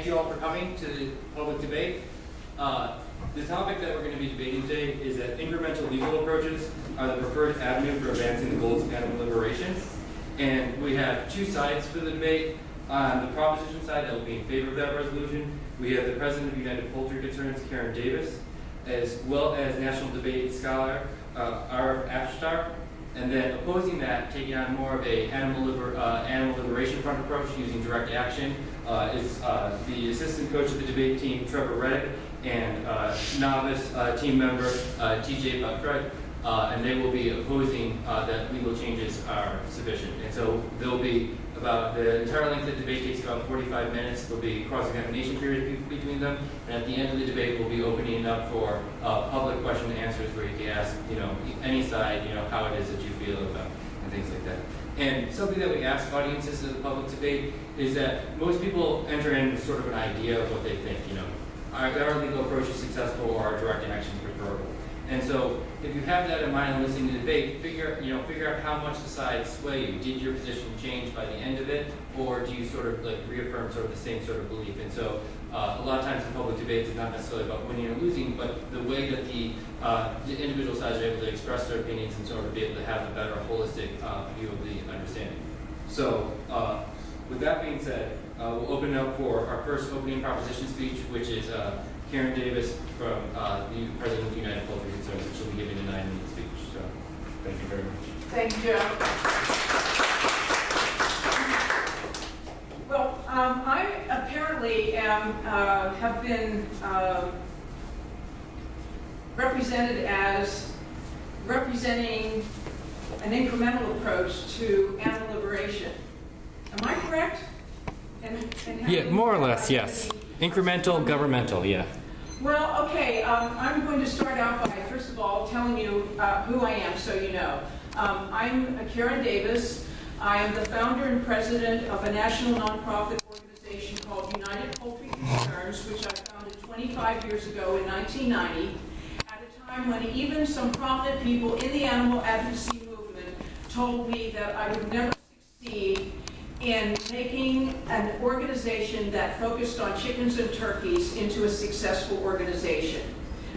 you all for coming to the public debate. The topic that we're going to be debating today is that incremental legal approaches are the preferred avenue for advancing the goals of animal liberation. And we have two sides for the debate. On the proposition side, that will be in favor of that resolution, we have the President of United Poultry Concerns, Karen Davis, as well as national debate scholar R.F. Afshar. And then opposing that, taking on more of a animal liberation front approach using direct action, is the assistant coach of the debate team, Trevor Reddick, and novice team member, T.J. Buckfred. And they will be opposing that legal changes are sufficient. And so there'll be about, the entire length of the debate takes about 45 minutes. There'll be cross-examination period between them. And at the end of the debate, we'll be opening it up for public question and answers where you can ask, any side, how it is that you feel about and things like that. And something that we ask audiences of the public debate is that most people enter in with sort of an idea of what they think, are our legal approaches successful or are direct actions preferable? And so if you have that in mind and listening to the debate, figure out how much the sides sway you. Did your position change by the end of it, or do you sort of reaffirm sort of the same sort of belief? And so a lot of times in public debates, it's not necessarily about winning or losing, but the way that the individual sides are able to express their opinions and sort of be able to have a better holistic view of the understanding. So with that being said, we'll open it up for our first opening proposition speech, which is Karen Davis from the President of the United Poultry Concerns, and she'll be giving a 9-minute speech. So, thank you very much. Thank you, Joe. Well, I apparently have been represented as representing an incremental approach to animal liberation. Am I correct? Yeah, more or less, yes. Incremental, governmental, yeah. Well, okay, I'm going to start out by, first of all, telling you who I am so you know. I'm Karen Davis. I am the founder and president of a national nonprofit organization called United Poultry Concerns, which I founded 25 years ago in 1990, at a time when even some prominent people in the animal advocacy movement told me that I would never succeed in making an organization that focused on chickens and turkeys into a successful organization.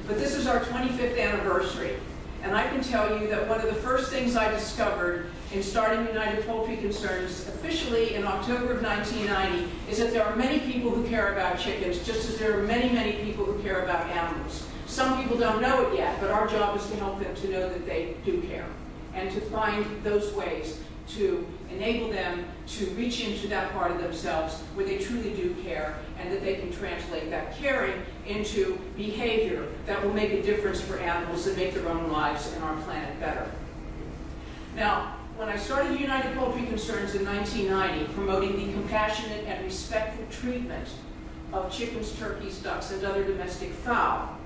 But this is our 25th anniversary, and I can tell you that one of the first things I discovered in starting United Poultry Concerns officially in October of 1990 is that there are many people who care about chickens, just as there are many, many people who care about animals. Some people don't know it yet, but our job is to help them to know that they do care, and to find those ways to enable them to reach into that part of themselves where they truly do care, and that they can translate that caring into behavior that will make a difference for animals and make their own lives and our planet better. Now, when I started United Poultry Concerns in 1990, promoting the compassionate and respectful treatment of chickens, turkeys, ducks, and other domestic fowl,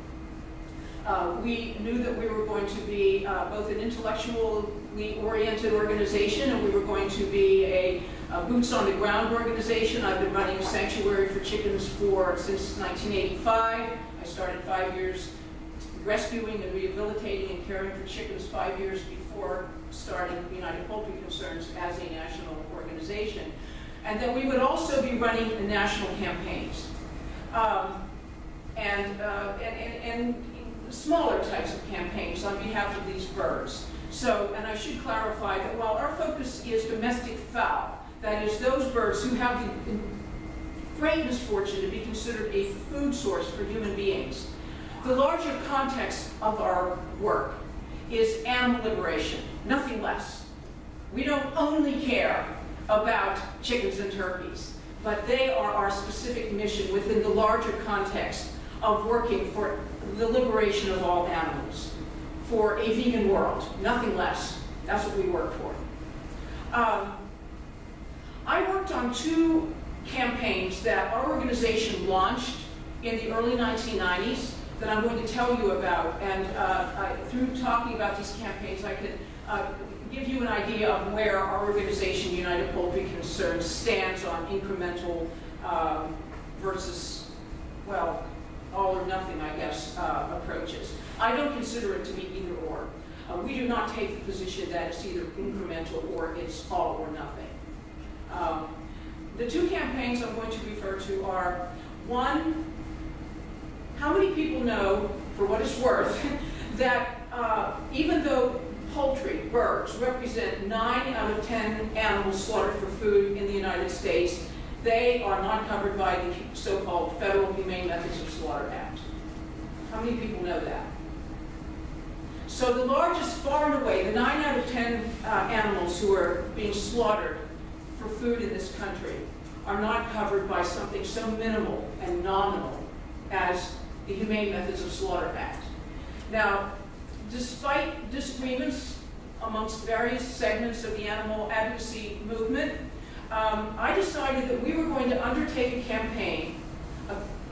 we knew that we were going to be both an intellectually oriented organization, and we were going to be a boots on the ground organization. I've been running a sanctuary for chickens since 1985. I started 5 years rescuing and rehabilitating and caring for chickens 5 years before starting United Poultry Concerns as a national organization. And then we would also be running national campaigns and smaller types of campaigns on behalf of these birds. So, and I should clarify that while our focus is domestic fowl, that is those birds who have the great misfortune to be considered a food source for human beings, the larger context of our work is animal liberation, nothing less. We don't only care about chickens and turkeys, but they are our specific mission within the larger context of working for the liberation of all animals, for a vegan world, nothing less. That's what we work for. I worked on 2 campaigns that our organization launched in the early 1990s that I'm going to tell you about, and through talking about these campaigns, I can give you an idea of where our organization, United Poultry Concerns, stands on incremental versus, well, all or nothing, I guess, approaches. I don't consider it to be either or. We do not take the position that it's either incremental or it's all or nothing. The 2 campaigns I'm going to refer to are One, how many people know, for what it's worth, that even though poultry, birds, represent 9 out of 10 animals slaughtered for food in the United States, they are not covered by the so-called Federal Humane Methods of Slaughter Act? How many people know that? So the largest, far and away, the 9 out of 10 animals who are being slaughtered for food in this country are not covered by something so minimal and nominal as the Humane Methods of Slaughter Act. Now, despite disagreements amongst various segments of the animal advocacy movement, I decided that we were going to undertake a campaign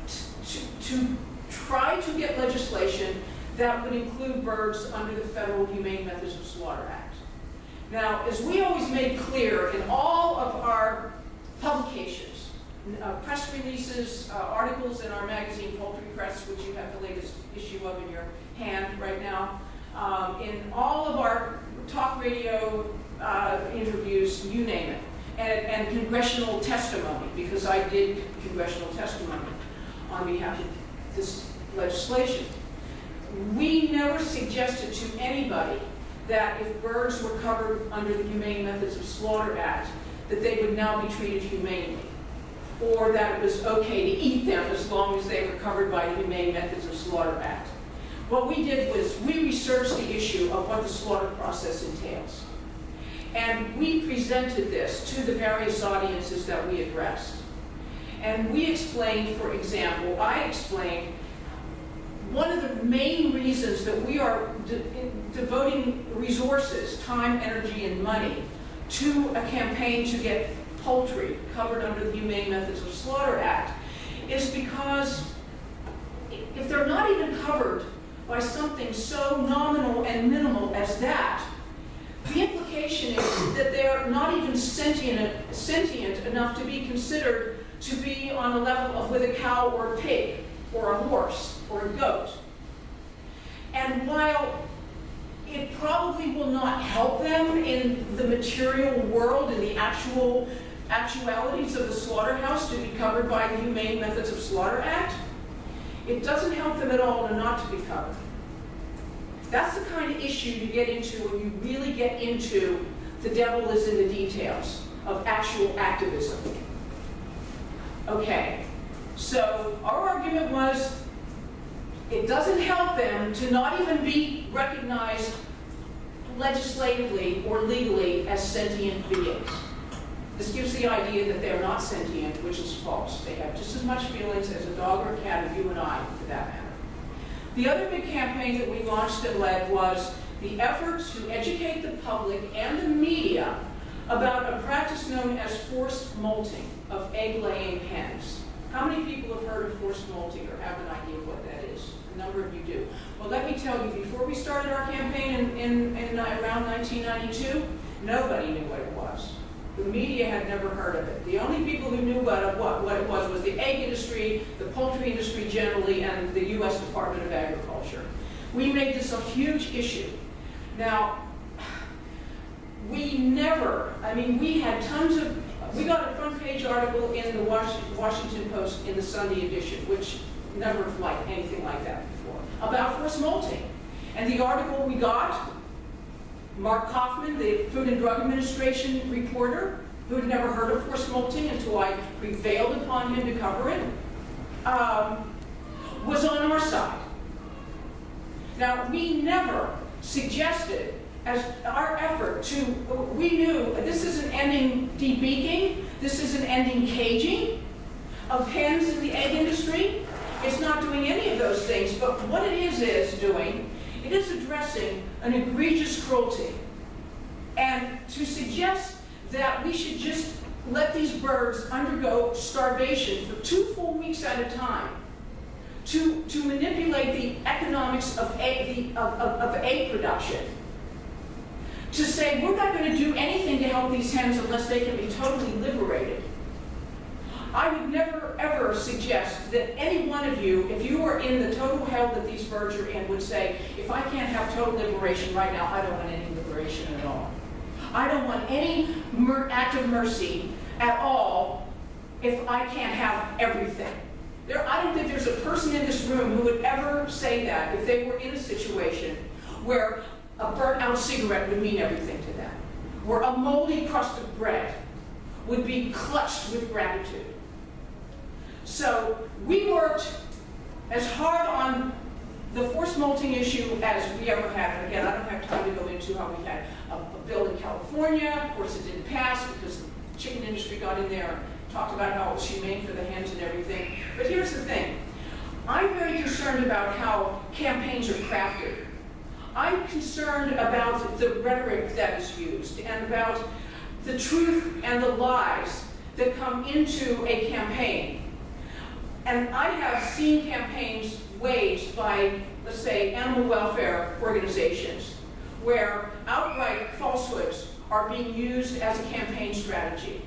to try to get legislation that would include birds under the Federal Humane Methods of Slaughter Act. Now, as we always made clear in all of our publications, press releases, articles in our magazine, Poultry Press, which you have the latest issue of in your hand right now, in all of our talk radio interviews, you name it, and congressional testimony, because I did congressional testimony on behalf of this legislation. We never suggested to anybody that if birds were covered under the Humane Methods of Slaughter Act, that they would now be treated humanely, or that it was okay to eat them as long as they were covered by the Humane Methods of Slaughter Act. What we did was we researched the issue of what the slaughter process entails. And we presented this to the various audiences that we addressed. And we explained, for example, I explained one of the main reasons that we are devoting resources, time, energy, and money to a campaign to get poultry covered under the Humane Methods of Slaughter Act is because if they're not even covered by something so nominal and minimal as that, the implication is that they're not even sentient enough to be considered to be on a level of with a cow or a pig or a horse or a goat. And while it probably will not help them in the material world, in the actualities of the slaughterhouse to be covered by the Humane Methods of Slaughter Act, it doesn't help them at all to not to be covered. That's the kind of issue you get into when you really get into the devil is in the details of actual activism. Okay, so our argument was it doesn't help them to not even be recognized legislatively or legally as sentient beings. This gives the idea that they're not sentient, which is false. They have just as much feelings as a dog or a cat, or you and I, for that matter. The other big campaign that we launched and led was the effort to educate the public and the media about a practice known as forced molting of egg-laying hens. How many people have heard of forced molting or have an idea what that is? A number of you do. Well, let me tell you, before we started our campaign in around 1992, nobody knew what it was. The media had never heard of it. The only people who knew what it was the egg industry, the poultry industry generally, and the U.S. Department of Agriculture. We made this a huge issue. Now, we had tons of, we got a front page article in the Washington Post in the Sunday edition, which never liked anything like that before, about forced molting. And the article we got, Mark Kaufman, the Food and Drug Administration reporter, who had never heard of forced molting until I prevailed upon him to cover it, was on our side. Now, we never suggested as our effort to, we knew this isn't ending debeaking, this isn't ending caging of hens in the egg industry. It's not doing any of those things, but what it is doing, it is addressing an egregious cruelty. And to suggest that we should just let these birds undergo starvation for 2 full weeks at a time to manipulate the economics of egg production, to say we're not going to do anything to help these hens unless they can be totally liberated. I would never, ever suggest that any one of you, if you are in the total hell that these birds are in, would say, if I can't have total liberation right now, I don't want any liberation at all. I don't want any act of mercy at all if I can't have everything. I don't think there's a person in this room who would ever say that if they were in a situation where a burnt-out cigarette would mean everything to them, where a moldy crust of bread would be clutched with gratitude. So we worked as hard on the forced molting issue as we ever had. And again, I don't have time to go into how we had a bill in California. Of course, it didn't pass because the chicken industry got in there and talked about how it was humane for the hens and everything. But here's the thing. I'm very concerned about how campaigns are crafted. I'm concerned about the rhetoric that is used and about the truth and the lies that come into a campaign. And I have seen campaigns waged by, let's say, animal welfare organizations where outright falsehoods are being used as a campaign strategy.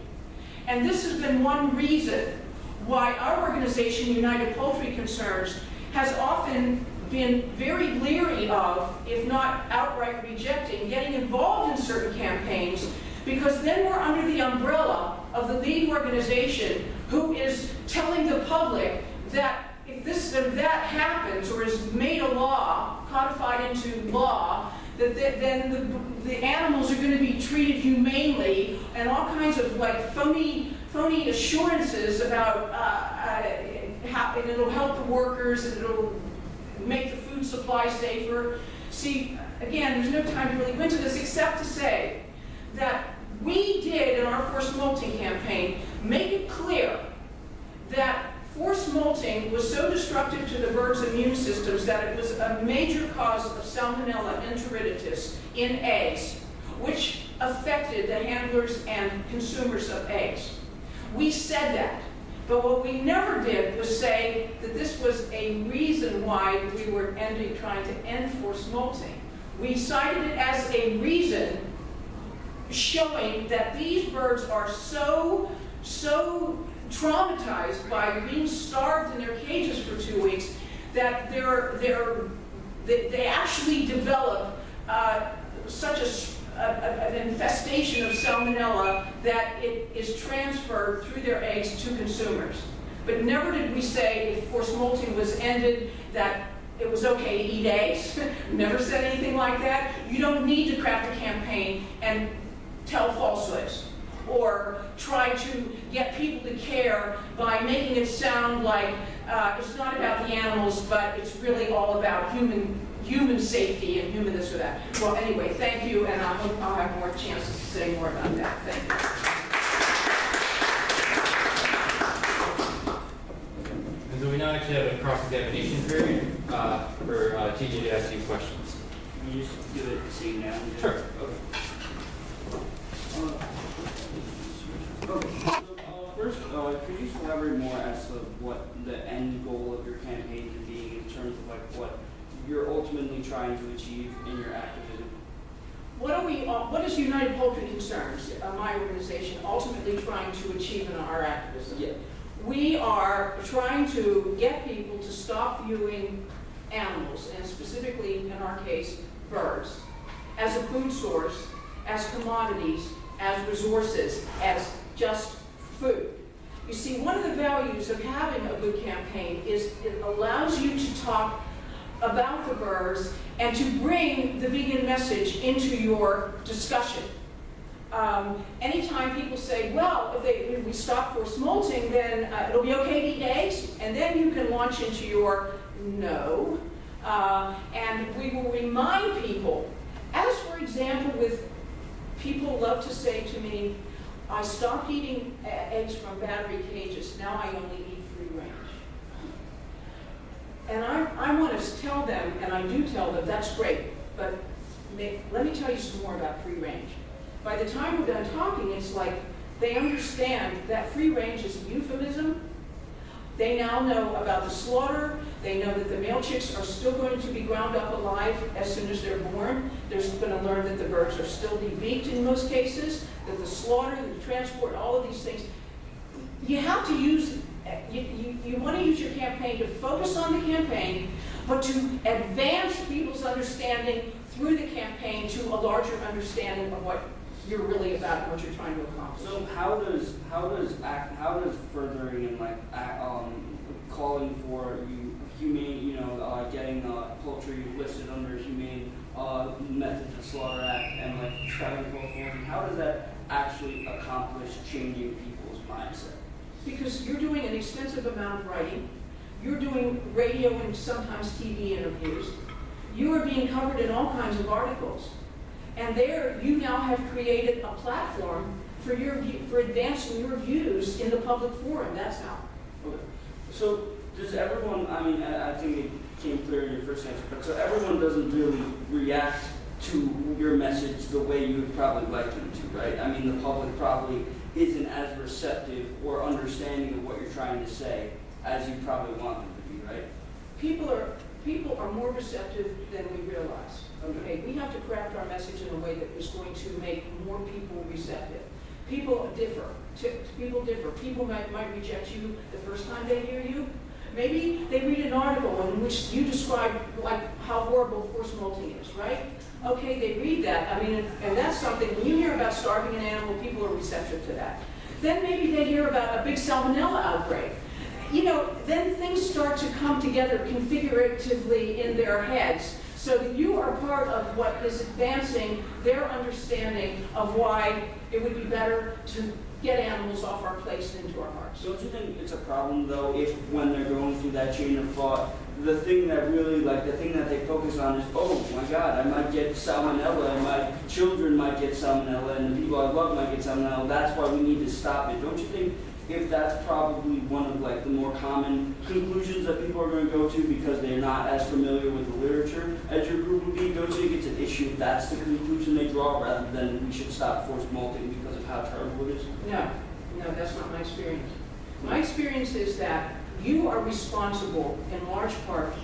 And this has been one reason why our organization, United Poultry Concerns, has often been very leery of, if not outright rejecting, getting involved in certain campaigns, because then we're under the umbrella of the lead organization who is telling the public that if this or that happens or is made a law, codified into law, that then the animals are going to be treated humanely, and all kinds of like phony assurances about how and it'll help the workers and it'll make the food supply safer. See, again, there's no time to really go into this except to say that we did in our forced molting campaign make it clear that forced molting was so destructive to the birds' immune systems that it was a major cause of Salmonella enteritidis in eggs, which affected the handlers and consumers of eggs. We said that, but what we never did was say that this was a reason why we were trying to end forced molting. We cited it as a reason showing that these birds are so traumatized by being starved in their cages for 2 weeks that they actually develop such an infestation of salmonella that it is transferred through their eggs to consumers. But never did we say if forced molting was ended that it was okay to eat eggs. Never said anything like that. You don't need to craft a campaign and tell falsehoods or try to get people to care by making it sound like it's not about the animals, but it's really all about human safety and human this or that. Well, anyway, thank you, and I hope I'll have more chances to say more about that. Thank you. And so we now actually have a cross-examination period for TJ to ask you questions. Can you just do it sitting down? Sure. Okay. First, could you elaborate more as to what the end goal of your campaign is being in terms of like what you're ultimately trying to achieve in your activism? What is United Poultry Concerns, my organization, ultimately trying to achieve in our activism? Yeah. We are trying to get people to stop viewing animals, and specifically in our case, birds, as a food source, as commodities, as resources, as just food. You see, one of the values of having a good campaign is it allows you to talk about the birds and to bring the vegan message into your discussion. Anytime people say, well, if we stop forced molting, then it'll be okay to eat eggs, and then you can launch into your no. And we will remind people, as for example with people love to say to me, I stopped eating eggs from battery cages, now I only eat free range. And I want to tell them, and I do tell them, that's great, but let me tell you some more about free range. By the time we're done talking, it's like they understand that free range is a euphemism. They now know about the slaughter. They know that the male chicks are still going to be ground up alive as soon as they're born. They're going to learn that the birds are still debeaked in most cases, that the slaughter, the transport, all of these things. You have to use, you want to use your campaign to focus on the campaign, but to advance people's understanding through the campaign to a larger understanding of what you're really about and what you're trying to accomplish. So how does furthering and like calling for humane, getting poultry listed under humane methods of slaughter act and like striving for equality, how does that actually accomplish changing people's mindset? Because you're doing an extensive amount of writing, you're doing radio and sometimes TV interviews, you are being covered in all kinds of articles, and there you now have created a platform for advancing your views in the public forum. That's how. Okay. So does everyone, I think it came clear in your first answer, but so everyone doesn't really react to your message the way you would probably like them to, right? I mean, the public probably isn't as receptive or understanding of what you're trying to say as you probably want them to be, right? People are more receptive than we realize. Okay, we have to craft our message in a way that is going to make more people receptive. People differ. People might reject you the first time they hear you. Maybe they read an article in which you describe like how horrible forced molting is, right? Okay, they read that. And that's something, when you hear about starving an animal, people are receptive to that. Then maybe they hear about a big salmonella outbreak. Then things start to come together configuratively in their heads so that you are part of what is advancing their understanding of why it would be better to get animals off our plates and into our hearts. Don't you think it's a problem, though, if when they're going through that chain of thought, the thing that they focus on is, oh my God, I might get salmonella, and my children might get salmonella, and the people I love might get salmonella, that's why we need to stop it. Don't you think if that's probably one of the more common conclusions that people are going to go to because they're not as familiar with the literature as your group would be, don't you think it's an issue if that's the conclusion they draw rather than we should stop forced molting because of how terrible it is? No, that's not my experience. My experience is that you are responsible in large part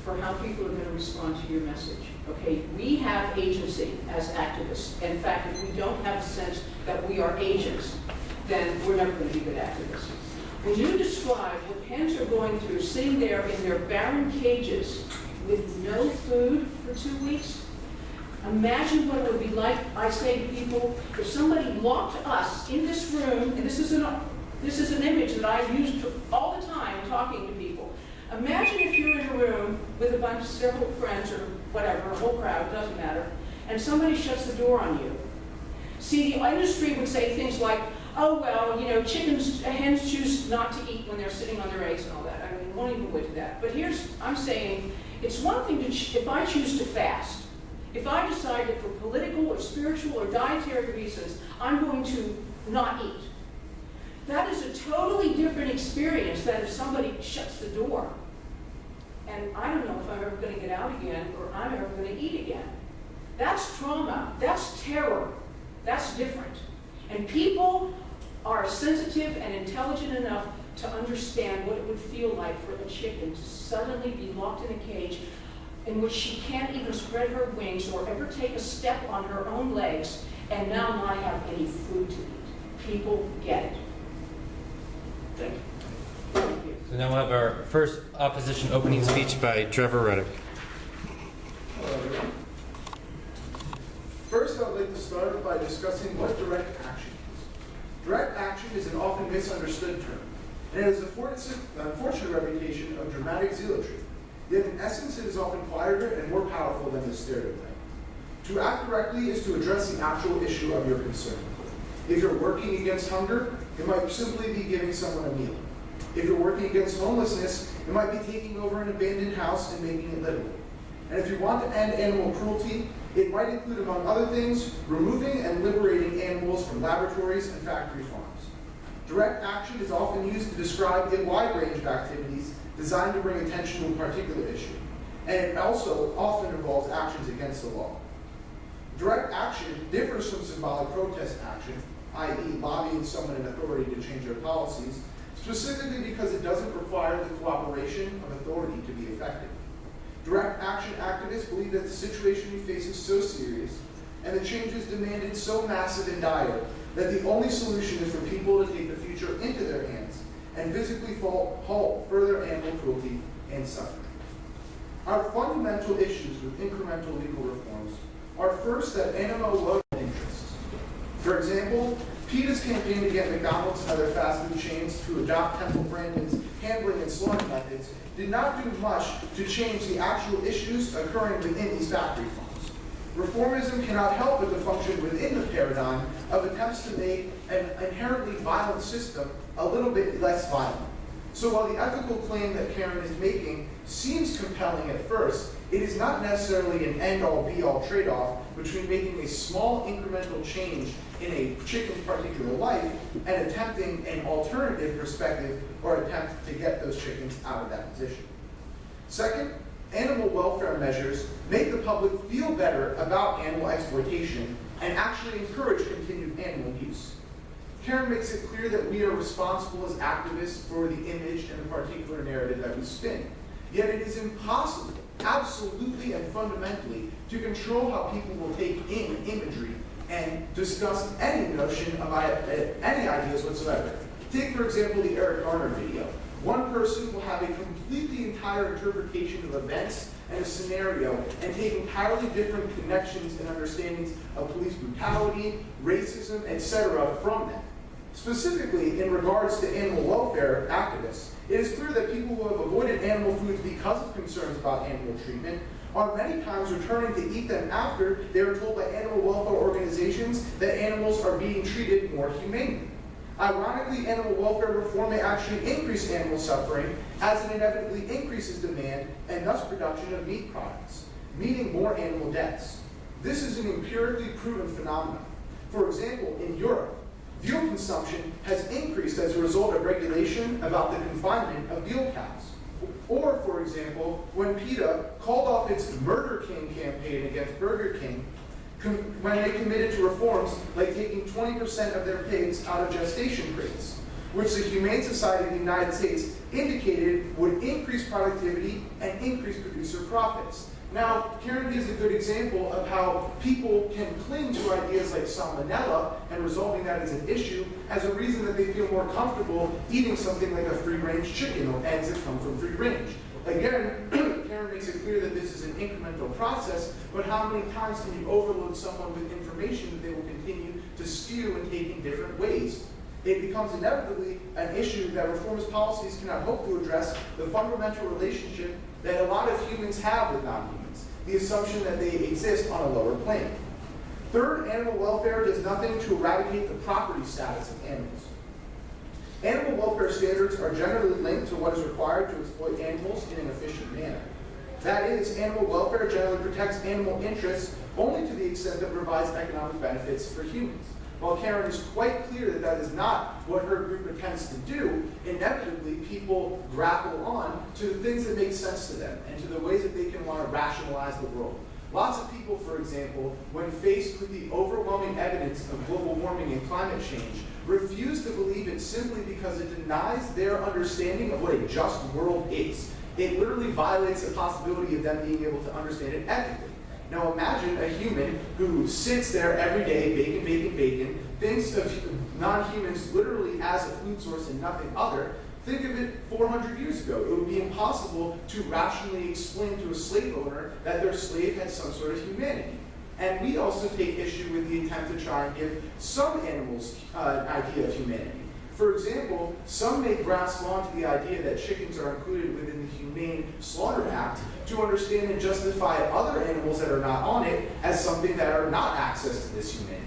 for how people are going to respond to your message. Okay, we have agency as activists. In fact, if we don't have a sense that we are agents, then we're never going to be good activists. When you describe what hens are going through, sitting there in their barren cages with no food for 2 weeks, imagine what it would be like, I say to people, if somebody locked us in this room, and this is an image that I use all the time talking to people. Imagine if you're in a room with several friends or whatever, a whole crowd, doesn't matter, and somebody shuts the door on you. See, the industry would say things like, oh, well, hens choose not to eat when they're sitting on their eggs and all that. We won't even go into that. But I'm saying, it's one thing if I choose to fast. If I decide that for political or spiritual or dietary reasons, I'm going to not eat. That is a totally different experience than if somebody shuts the door. And I don't know if I'm ever going to get out again or I'm ever going to eat again. That's trauma. That's terror. That's different. And people are sensitive and intelligent enough to understand what it would feel like for a chicken to suddenly be locked in a cage in which she can't even spread her wings or ever take a step on her own legs and now not have any food to eat. People get it. Thank you. Thank you. So now we'll have our first opposition opening speech by Trevor Ruddock. Hello, everyone. First, I would like to start by discussing what direct action is. Direct action is an often misunderstood term, and it has an unfortunate reputation of dramatic zealotry. Yet in essence, it is often quieter and more powerful than the stereotype. To act directly is to address the actual issue of your concern. If you're working against hunger, it might simply be giving someone a meal. If you're working against homelessness, it might be taking over an abandoned house and making it livable. And if you want to end animal cruelty, it might include, among other things, removing and liberating animals from laboratories and factory farms. Direct action is often used to describe a wide range of activities designed to bring attention to a particular issue. And it also often involves actions against the law. Direct action differs from symbolic protest action, i.e. lobbying someone in authority to change their policies, specifically because it doesn't require the cooperation of authority to be effective. Direct action activists believe that the situation we face is so serious and the changes demanded so massive and dire that the only solution is for people to take the future into their hands and physically halt further animal cruelty and suffering. Our fundamental issues with incremental legal reforms are first that animal love interests. For example, PETA's campaign to get McDonald's and other fast food chains to adopt Temple Grandin's handling and slaughter methods did not do much to change the actual issues occurring within these factory farms. Reformism cannot help but to function within the paradigm of attempts to make an inherently violent system a little bit less violent. So while the ethical claim that Karen is making seems compelling at first, it is not necessarily an end-all be-all trade-off between making a small incremental change in a chicken's particular life and attempting an alternative perspective or attempt to get those chickens out of that position. Second, animal welfare measures make the public feel better about animal exploitation and actually encourage continued animal use. Karen makes it clear that we are responsible as activists for the image and the particular narrative that we spin. Yet it is impossible, absolutely and fundamentally, to control how people will take in imagery and discuss any notion of any ideas whatsoever. Take, for example, the Eric Garner video. One person will have a completely entire interpretation of events and a scenario and take entirely different connections and understandings of police brutality, racism, etc. from them. Specifically, in regards to animal welfare activists, it is clear that people who have avoided animal foods because of concerns about animal treatment are many times returning to eat them after they are told by animal welfare organizations that animals are being treated more humanely. Ironically, animal welfare reform may actually increase animal suffering as it inevitably increases demand and thus production of meat products, meaning more animal deaths. This is an empirically proven phenomenon. For example, in Europe, veal consumption has increased as a result of regulation about the confinement of veal cows. Or, for example, when PETA called off its Murder King campaign against Burger King, when they committed to reforms like taking 20% of their pigs out of gestation crates, which the Humane Society of the United States indicated would increase productivity and increase producer profits. Now, Karen gives a good example of how people can cling to ideas like salmonella and resolving that as an issue as a reason that they feel more comfortable eating something like a free-range chicken or eggs that come from free range. Again, Karen makes it clear that this is an incremental process, but how many times can you overload someone with information that they will continue to skew and take in different ways? It becomes inevitably an issue that reformist policies cannot hope to address the fundamental relationship that a lot of humans have with non-humans, the assumption that they exist on a lower plane. Third, animal welfare does nothing to eradicate the property status of animals. Animal welfare standards are generally linked to what is required to exploit animals in an efficient manner. That is, animal welfare generally protects animal interests only to the extent that it provides economic benefits for humans. While Karen is quite clear that that is not what her group attempts to do, inevitably people grapple on to the things that make sense to them and to the ways that they can want to rationalize the world. Lots of people, for example, when faced with the overwhelming evidence of global warming and climate change, refuse to believe it simply because it denies their understanding of what a just world is. It literally violates the possibility of them being able to understand it ethically. Now imagine a human who sits there every day, bacon, bacon, bacon, thinks of non-humans literally as a food source and nothing other. Think of it 400 years ago. It would be impossible to rationally explain to a slave owner that their slave had some sort of humanity. And we also take issue with the attempt to try and give some animals an idea of humanity. For example, some may grasp onto the idea that chickens are included within the Humane Slaughter Act to understand and justify other animals that are not on it as something that are not access to this humanity.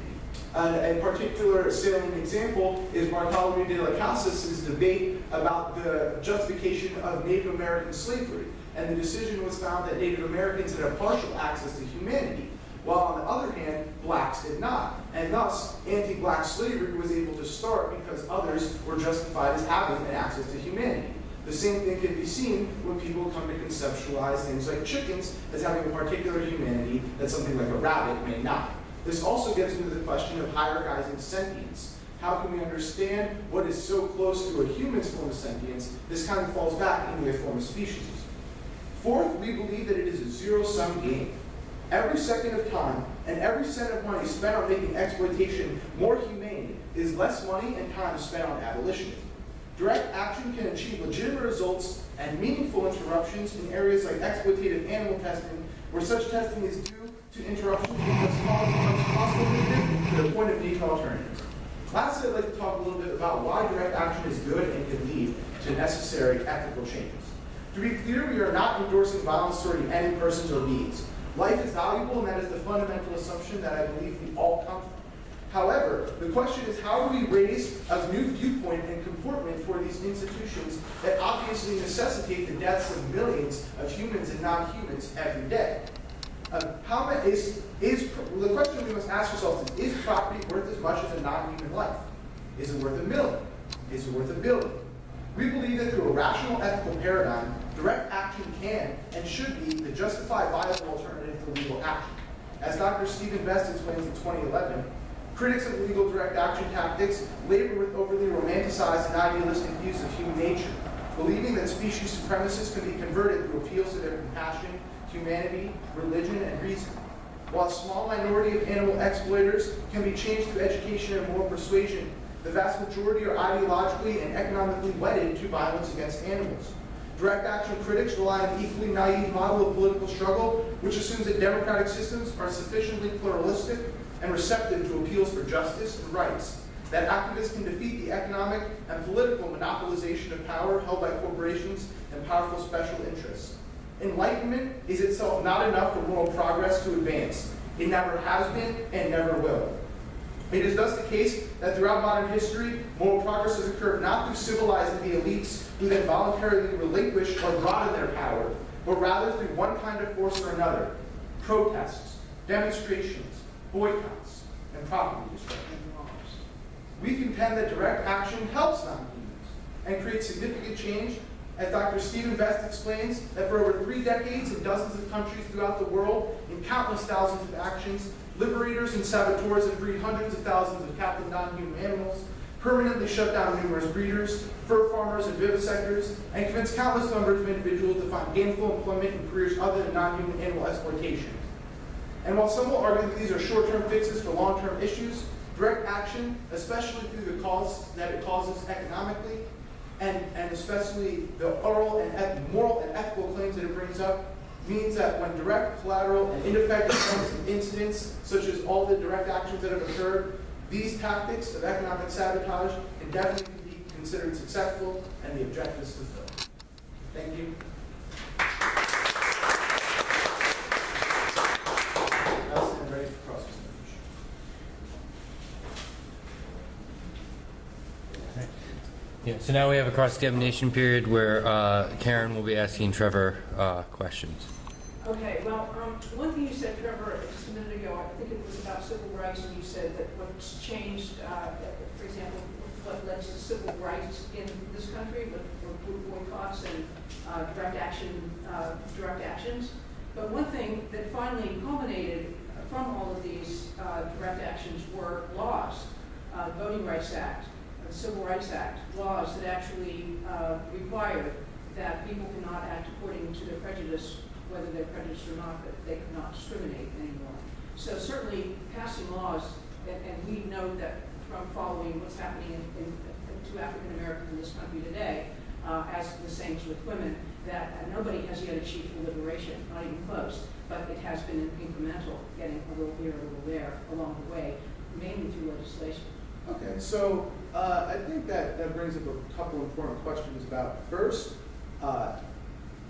A particular salient example is Bartholomew de las Casas' debate about the justification of Native American slavery. And the decision was found that Native Americans had a partial access to humanity, while on the other hand, blacks did not. And thus, anti-black slavery was able to start because others were justified as having an access to humanity. The same thing can be seen when people come to conceptualize things like chickens as having a particular humanity that something like a rabbit may not. This also gets into the question of hierarchizing sentience. How can we understand what is so close to a human's form of sentience? This kind of falls back into a form of species. Fourth, we believe that it is a zero-sum game. Every second of time and every cent of money spent on making exploitation more humane is less money and time spent on abolitionism. Direct action can achieve legitimate results and meaningful interruptions in areas like exploitative animal testing, where such testing is due to interruptions because cause becomes cost-prohibitive to the point of need for alternatives. Lastly, little bit about why direct action is good and can lead to necessary ethical changes. To be clear, we are not endorsing violence toward any persons or beings. Life is valuable, and that is the fundamental assumption that I believe we all come from. However, the question is, how do we raise a new viewpoint and comportment for these institutions that obviously necessitate the deaths of millions of humans and non-humans every day? The question we must ask ourselves is property worth as much as a non-human life? Is it worth $1 million? Is it worth $1 billion? We believe that through a rational ethical paradigm, direct action can and should be the justified, viable alternative to legal action. As Dr. Stephen Best explains in 2011, critics of legal direct action tactics labor with overly romanticized and idealistic views of human nature, believing that species supremacists can be converted through appeals to their compassion, humanity, religion, and reason. While a small minority of animal exploiters can be changed through education and moral persuasion, the vast majority are ideologically and economically wedded to violence against animals. Direct action critics rely on the equally naive model of political struggle, which assumes that democratic systems are sufficiently pluralistic and receptive to appeals for justice and rights, that activists can defeat the economic and political monopolization of power held by corporations and powerful special interests. Enlightenment is itself not enough for moral progress to advance. It never has been and never will. It is thus the case that throughout modern history, moral progress has occurred not through civilizing the elites who then voluntarily relinquish or broaden their power, but rather through one kind of force or another: protests, demonstrations, boycotts, and property destruction. We contend that direct action helps non-humans and creates significant change, as Dr. Stephen Best explains, that for over 3 decades in dozens of countries throughout the world, in countless thousands of actions, liberators and saboteurs have freed hundreds of thousands of captive non-human animals, permanently shut down numerous breeders, fur farmers, and vivisectors, and convinced countless numbers of individuals to find gainful employment in careers other than non-human animal exploitation. And while some will argue that these are short-term fixes for long-term issues, direct action, especially through the costs that it causes economically, and especially the moral and ethical claims that it brings up, means that when direct, collateral, and ineffective incidents, such as all the direct actions that have occurred, these tactics of economic sabotage can definitely be considered successful and the objectives fulfilled. Thank you. Now stand ready for cross-examination. Yeah, so now we have a cross-examination period where Karen will be asking Trevor questions. Okay, well, one thing you said, Trevor, just a minute ago, I think it was about civil rights, and you said that what's changed, for example, what led to civil rights in this country were boycotts and direct actions. But one thing that finally culminated from all of these direct actions were laws, Voting Rights Act, the Civil Rights Act, laws that actually required that people cannot act according to their prejudice, whether they're prejudiced or not, that they could not discriminate anymore. So certainly passing laws, and we know that from following what's happening to African Americans in this country today, as the same as with women, that nobody has yet achieved full liberation, not even close, but it has been incremental, getting a little here, a little there along the way, mainly through legislation. Okay, so I think that brings up a couple important questions about, first,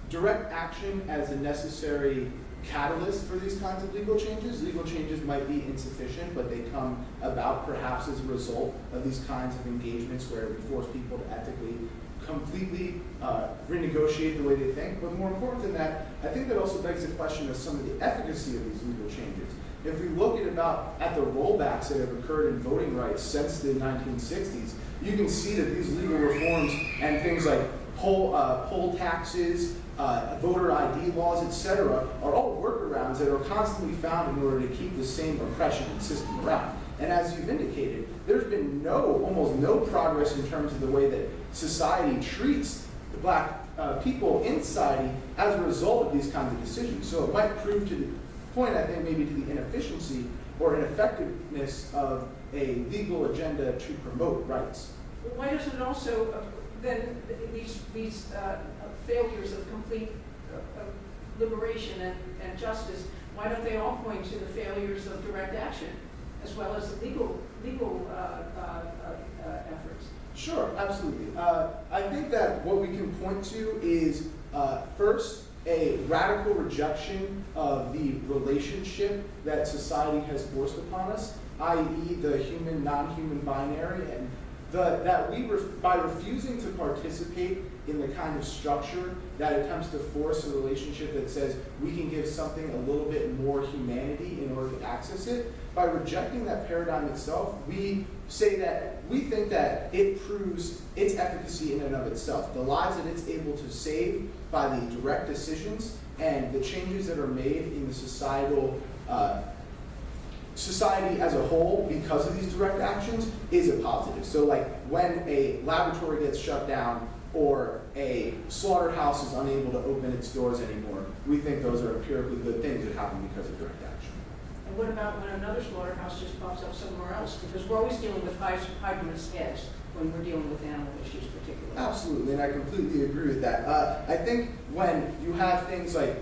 direct action as a necessary catalyst for these kinds of legal changes. Legal changes might be insufficient, but they come about perhaps as a result of these kinds of engagements where we force people to ethically completely renegotiate the way they think. But more important than that, I think that also begs the question of some of the efficacy of these legal changes. If we look at the rollbacks that have occurred in voting rights since the 1960s, you can see that these legal reforms and things like poll taxes, voter ID laws, etc., are all workarounds that are constantly found in order to keep the same oppression system around. And as you've indicated, there's been almost no progress in terms of the way that society treats the black people in society as a result of these kinds of decisions. So it might prove to the point, I think, maybe to the inefficiency or ineffectiveness of a legal agenda to promote rights. Why doesn't it also, then these failures of complete liberation and justice, why don't they all point to the failures of direct action, as well as the legal efforts? Sure, absolutely. I think that what we can point to is, first, a radical rejection of the relationship that society has forced upon us, i.e. the human, non-human binary, and by refusing to participate in the kind of structure that attempts to force a relationship that says we can give something a little bit more humanity in order to access it, by rejecting that paradigm itself, we say that we think that it proves its efficacy in and of itself. The lives that it's able to save by the direct decisions and the changes that are made in the society as a whole because of these direct actions is a positive. So like when a laboratory gets shut down or a slaughterhouse is unable to open its doors anymore, we think those are empirically good things that happen because of direct action. And what about when another slaughterhouse just pops up somewhere else? Because we're always dealing with hydrous heads when we're dealing with animal issues particularly. Absolutely, and I completely agree with that. I think when you have things like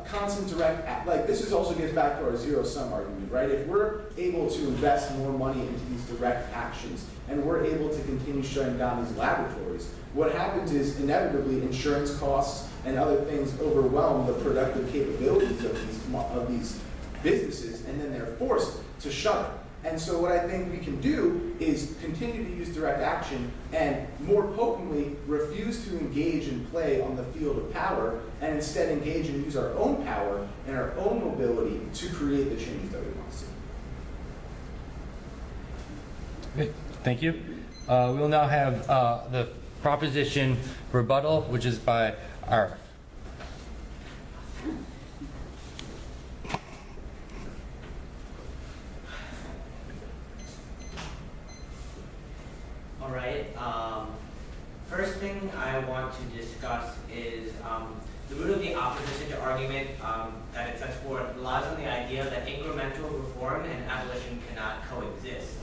constant direct, like this also gets back to our zero-sum argument, right? If we're able to invest more money into these direct actions and we're able to continue shutting down these laboratories, what happens is inevitably insurance costs and other things overwhelm the productive capabilities of these businesses, and then they're forced to shutter. And so what I think we can do is continue to use direct action and more potently refuse to engage and play on the field of power and instead engage and use our own power and our own mobility to create the change that we want to see. Good. Thank you. We will now have the proposition rebuttal, which is by Arif. All right. First thing I want to discuss is the root of the opposition to argument that it sets forth relies on the idea that incremental reform and abolition cannot coexist.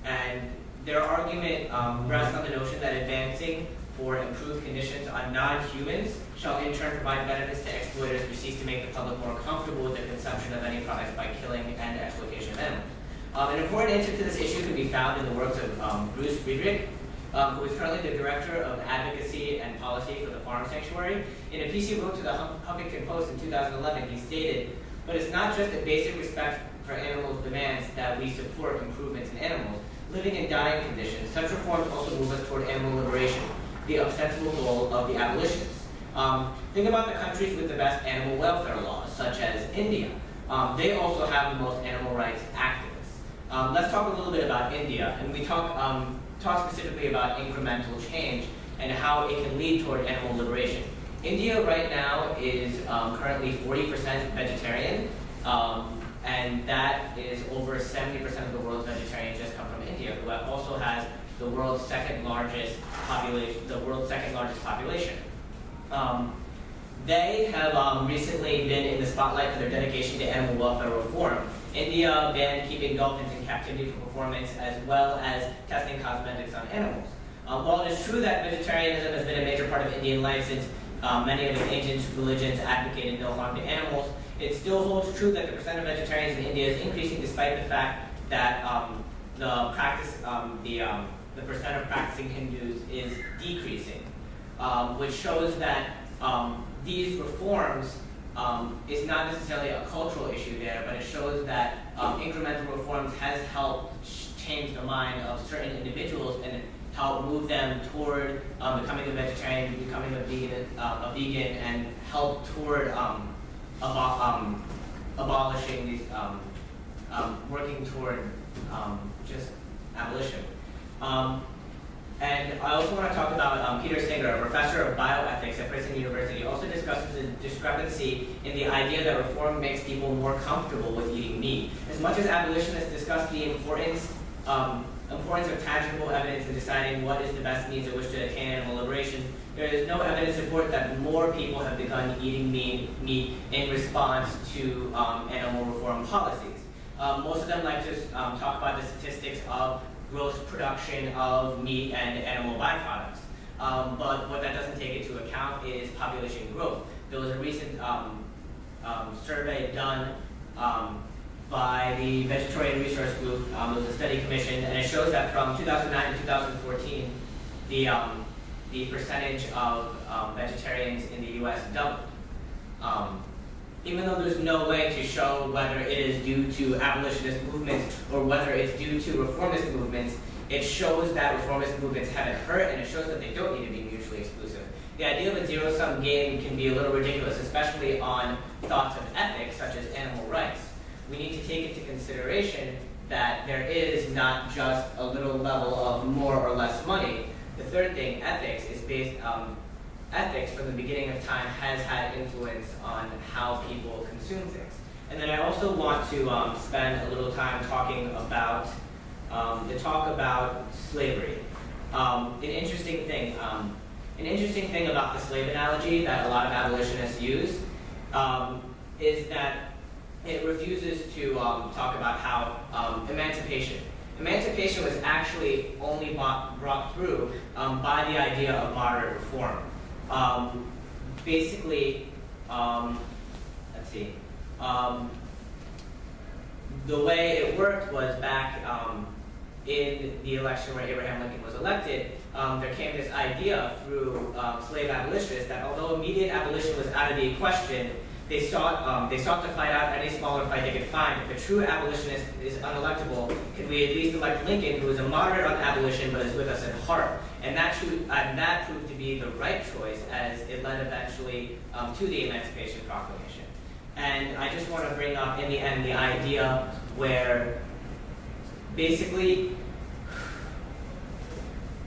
And their argument rests on the notion that advancing for improved conditions on non-humans shall in turn provide benefits to exploiters who cease to make the public more comfortable with the consumption of any products by killing and exploitation of animals. An important answer to this issue can be found in the works of Bruce Friedrich, who is currently the Director of Advocacy and Policy for the Farm Sanctuary. In a piece he wrote to the Huffington Post in 2011, he stated, "But it's not just a basic respect for animals' demands that we support improvements in animals living in dying conditions. Such reforms also move us toward animal liberation, the ostensible goal of the abolitionists." Think about the countries with the best animal welfare laws, such as India. They also have the most animal rights activists. Let's talk a little bit about India, and we talk specifically about incremental change and how it can lead toward animal liberation. India right now is currently 40% vegetarian, and that is over 70% of the world's vegetarians just come from India, who also has the world's second largest population. They have recently been in the spotlight for their dedication to animal welfare reform. India banned keeping dolphins in captivity for performance, as well as testing cosmetics on animals. While it is true that vegetarianism has been a major part of Indian life since many of its ancient religions advocated no harm to animals, it still holds true that the percent of vegetarians in India is increasing, despite the fact that the percent of practicing Hindus is decreasing, which shows that these reforms is not necessarily a cultural issue there, but it shows that incremental reforms has helped change the mind of certain individuals and help move them toward becoming a vegetarian, becoming a vegan, and help toward abolishing these, working toward just abolition. And I also want to talk about Peter Singer, a professor of bioethics at Princeton University. He also discusses the discrepancy in the idea that reform makes people more comfortable with eating meat. As much as abolitionists discuss the importance of tangible evidence in deciding what is the best means in which to attain animal liberation, there is no evidence to support that more people have begun eating meat in response to animal reform policies. Most of them like to talk about the statistics of gross production of meat and animal byproducts. But what that doesn't take into account is population growth. There was a recent survey done by the Vegetarian Resource Group. It was a study commissioned, and it shows that from 2009 to 2014, the percentage of vegetarians in the U.S. doubled. Even though there's no way to show whether it is due to abolitionist movements or whether it's due to reformist movements, it shows that reformist movements haven't hurt, and it shows that they don't need to be mutually exclusive. The idea of a zero-sum game can be a little ridiculous, especially on thoughts of ethics, such as animal rights. We need to take into consideration that there is not just a little level of more or less money. The third thing, ethics, is based ethics from the beginning of time has had influence on how people consume things. And then I also want to spend a little time talking about slavery. An interesting thing about the slave analogy that a lot of abolitionists use is that it refuses to talk about how emancipation. Emancipation was actually only brought through by the idea of moderate reform. Basically, let's see. The way it worked was back in the election where Abraham Lincoln was elected, there came this idea through slave abolitionists that although immediate abolition was out of the question, they sought to fight out any smaller fight they could find. If a true abolitionist is unelectable, could we at least elect Lincoln, who is a moderate on abolition but is with us at heart? And that proved to be the right choice, as it led eventually to the Emancipation Proclamation. And I just want to bring up in the end the idea where basically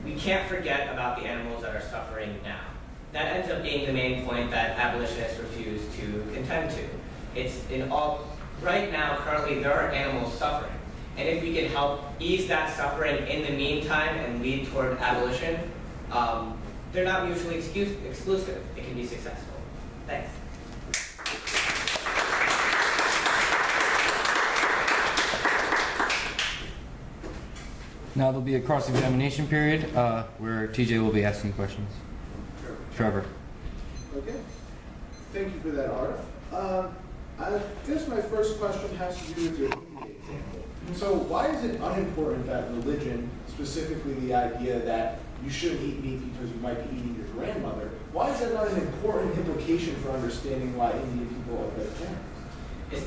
we can't forget about the animals that are suffering now. That ends up being the main point that abolitionists refuse to contend to. It's right now, currently, there are animals suffering. And if we can help ease that suffering in the meantime and lead toward abolition, they're not mutually exclusive. It can be successful. Thanks. Now there'll be a cross-examination period where TJ will be asking questions. Trevor. Okay. Thank you for that, Art. I guess my first question has to do with your India example. So why is it unimportant that religion, specifically the idea that you shouldn't eat meat because you might be eating your grandmother, why is that not an important implication for understanding why Indian people are vegetarians? It's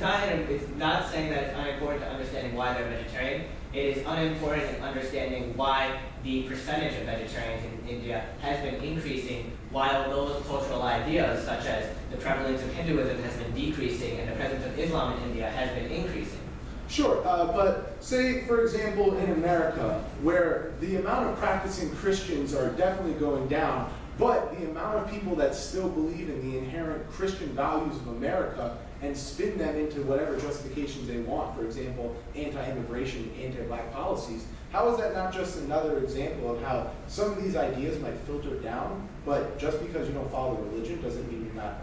not saying that it's unimportant to understanding why they're vegetarian. It is unimportant in understanding why the percentage of vegetarians in India has been increasing, while those cultural ideas, such as the prevalence of Hinduism, has been decreasing and the presence of Islam in India has been increasing. Sure, but say, for example, in America, where the amount of practicing Christians are definitely going down, but the amount of people that still believe in the inherent Christian values of America and spin them into whatever justifications they want, for example, anti-immigration, anti-black policies, how is that not just another example of how some of these ideas might filter down, but just because you don't follow religion doesn't mean you're not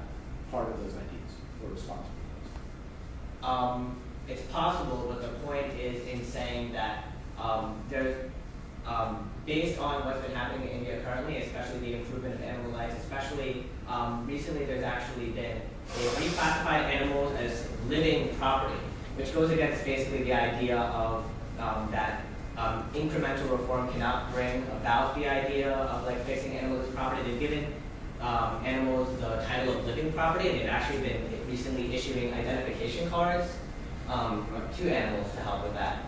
part of those ideas or responsible for those? It's possible, but the point is in saying that there's, based on what's been happening in India currently, especially the improvement of animal rights, especially recently there's actually been they reclassified animals as living property, which goes against basically the idea of that incremental reform cannot bring about the idea of like fixing animals as property. They've given animals the title of living property, and they've actually been recently issuing identification cards to animals to help with that.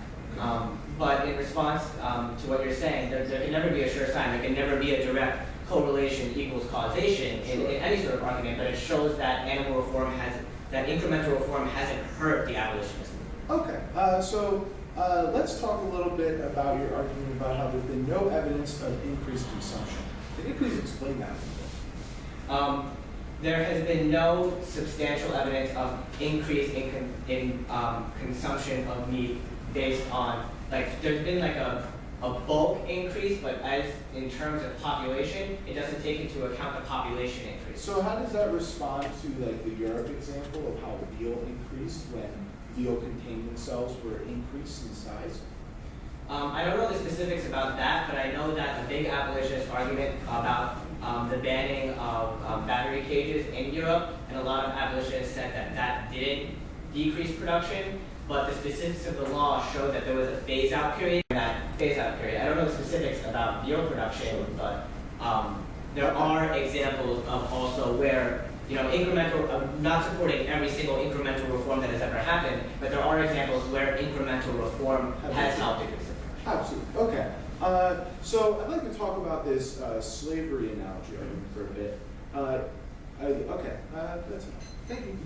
But in response to what you're saying, there can never be a sure sign. There can never be a direct correlation equals causation in any sort of argument, but it shows that animal reform that incremental reform hasn't hurt the abolitionist movement. Okay, so let's talk a little bit about your argument about how there's been no evidence of increased consumption. Can you please explain that a little bit? There has been no substantial evidence of increase in consumption of meat based on, like, there's been like a bulk increase, but as in terms of population, it doesn't take into account the population increase. So how does that respond to like the Europe example of how veal increased when veal containment cells were increased in size? I don't know the specifics about that, but I know that a big abolitionist argument about the banning of battery cages in Europe, and a lot of abolitionists said that that didn't decrease production. but the specifics of the law show that there was a phase-out period. That phase-out period, I don't know the specifics about veal production, but there are examples of also where, you know, incremental, not supporting every single incremental reform that has ever happened, but there are examples where incremental reform has helped decrease it. Absolutely. Okay. So I'd like to talk about this slavery analogy for a bit. Okay. That's enough. Thank you.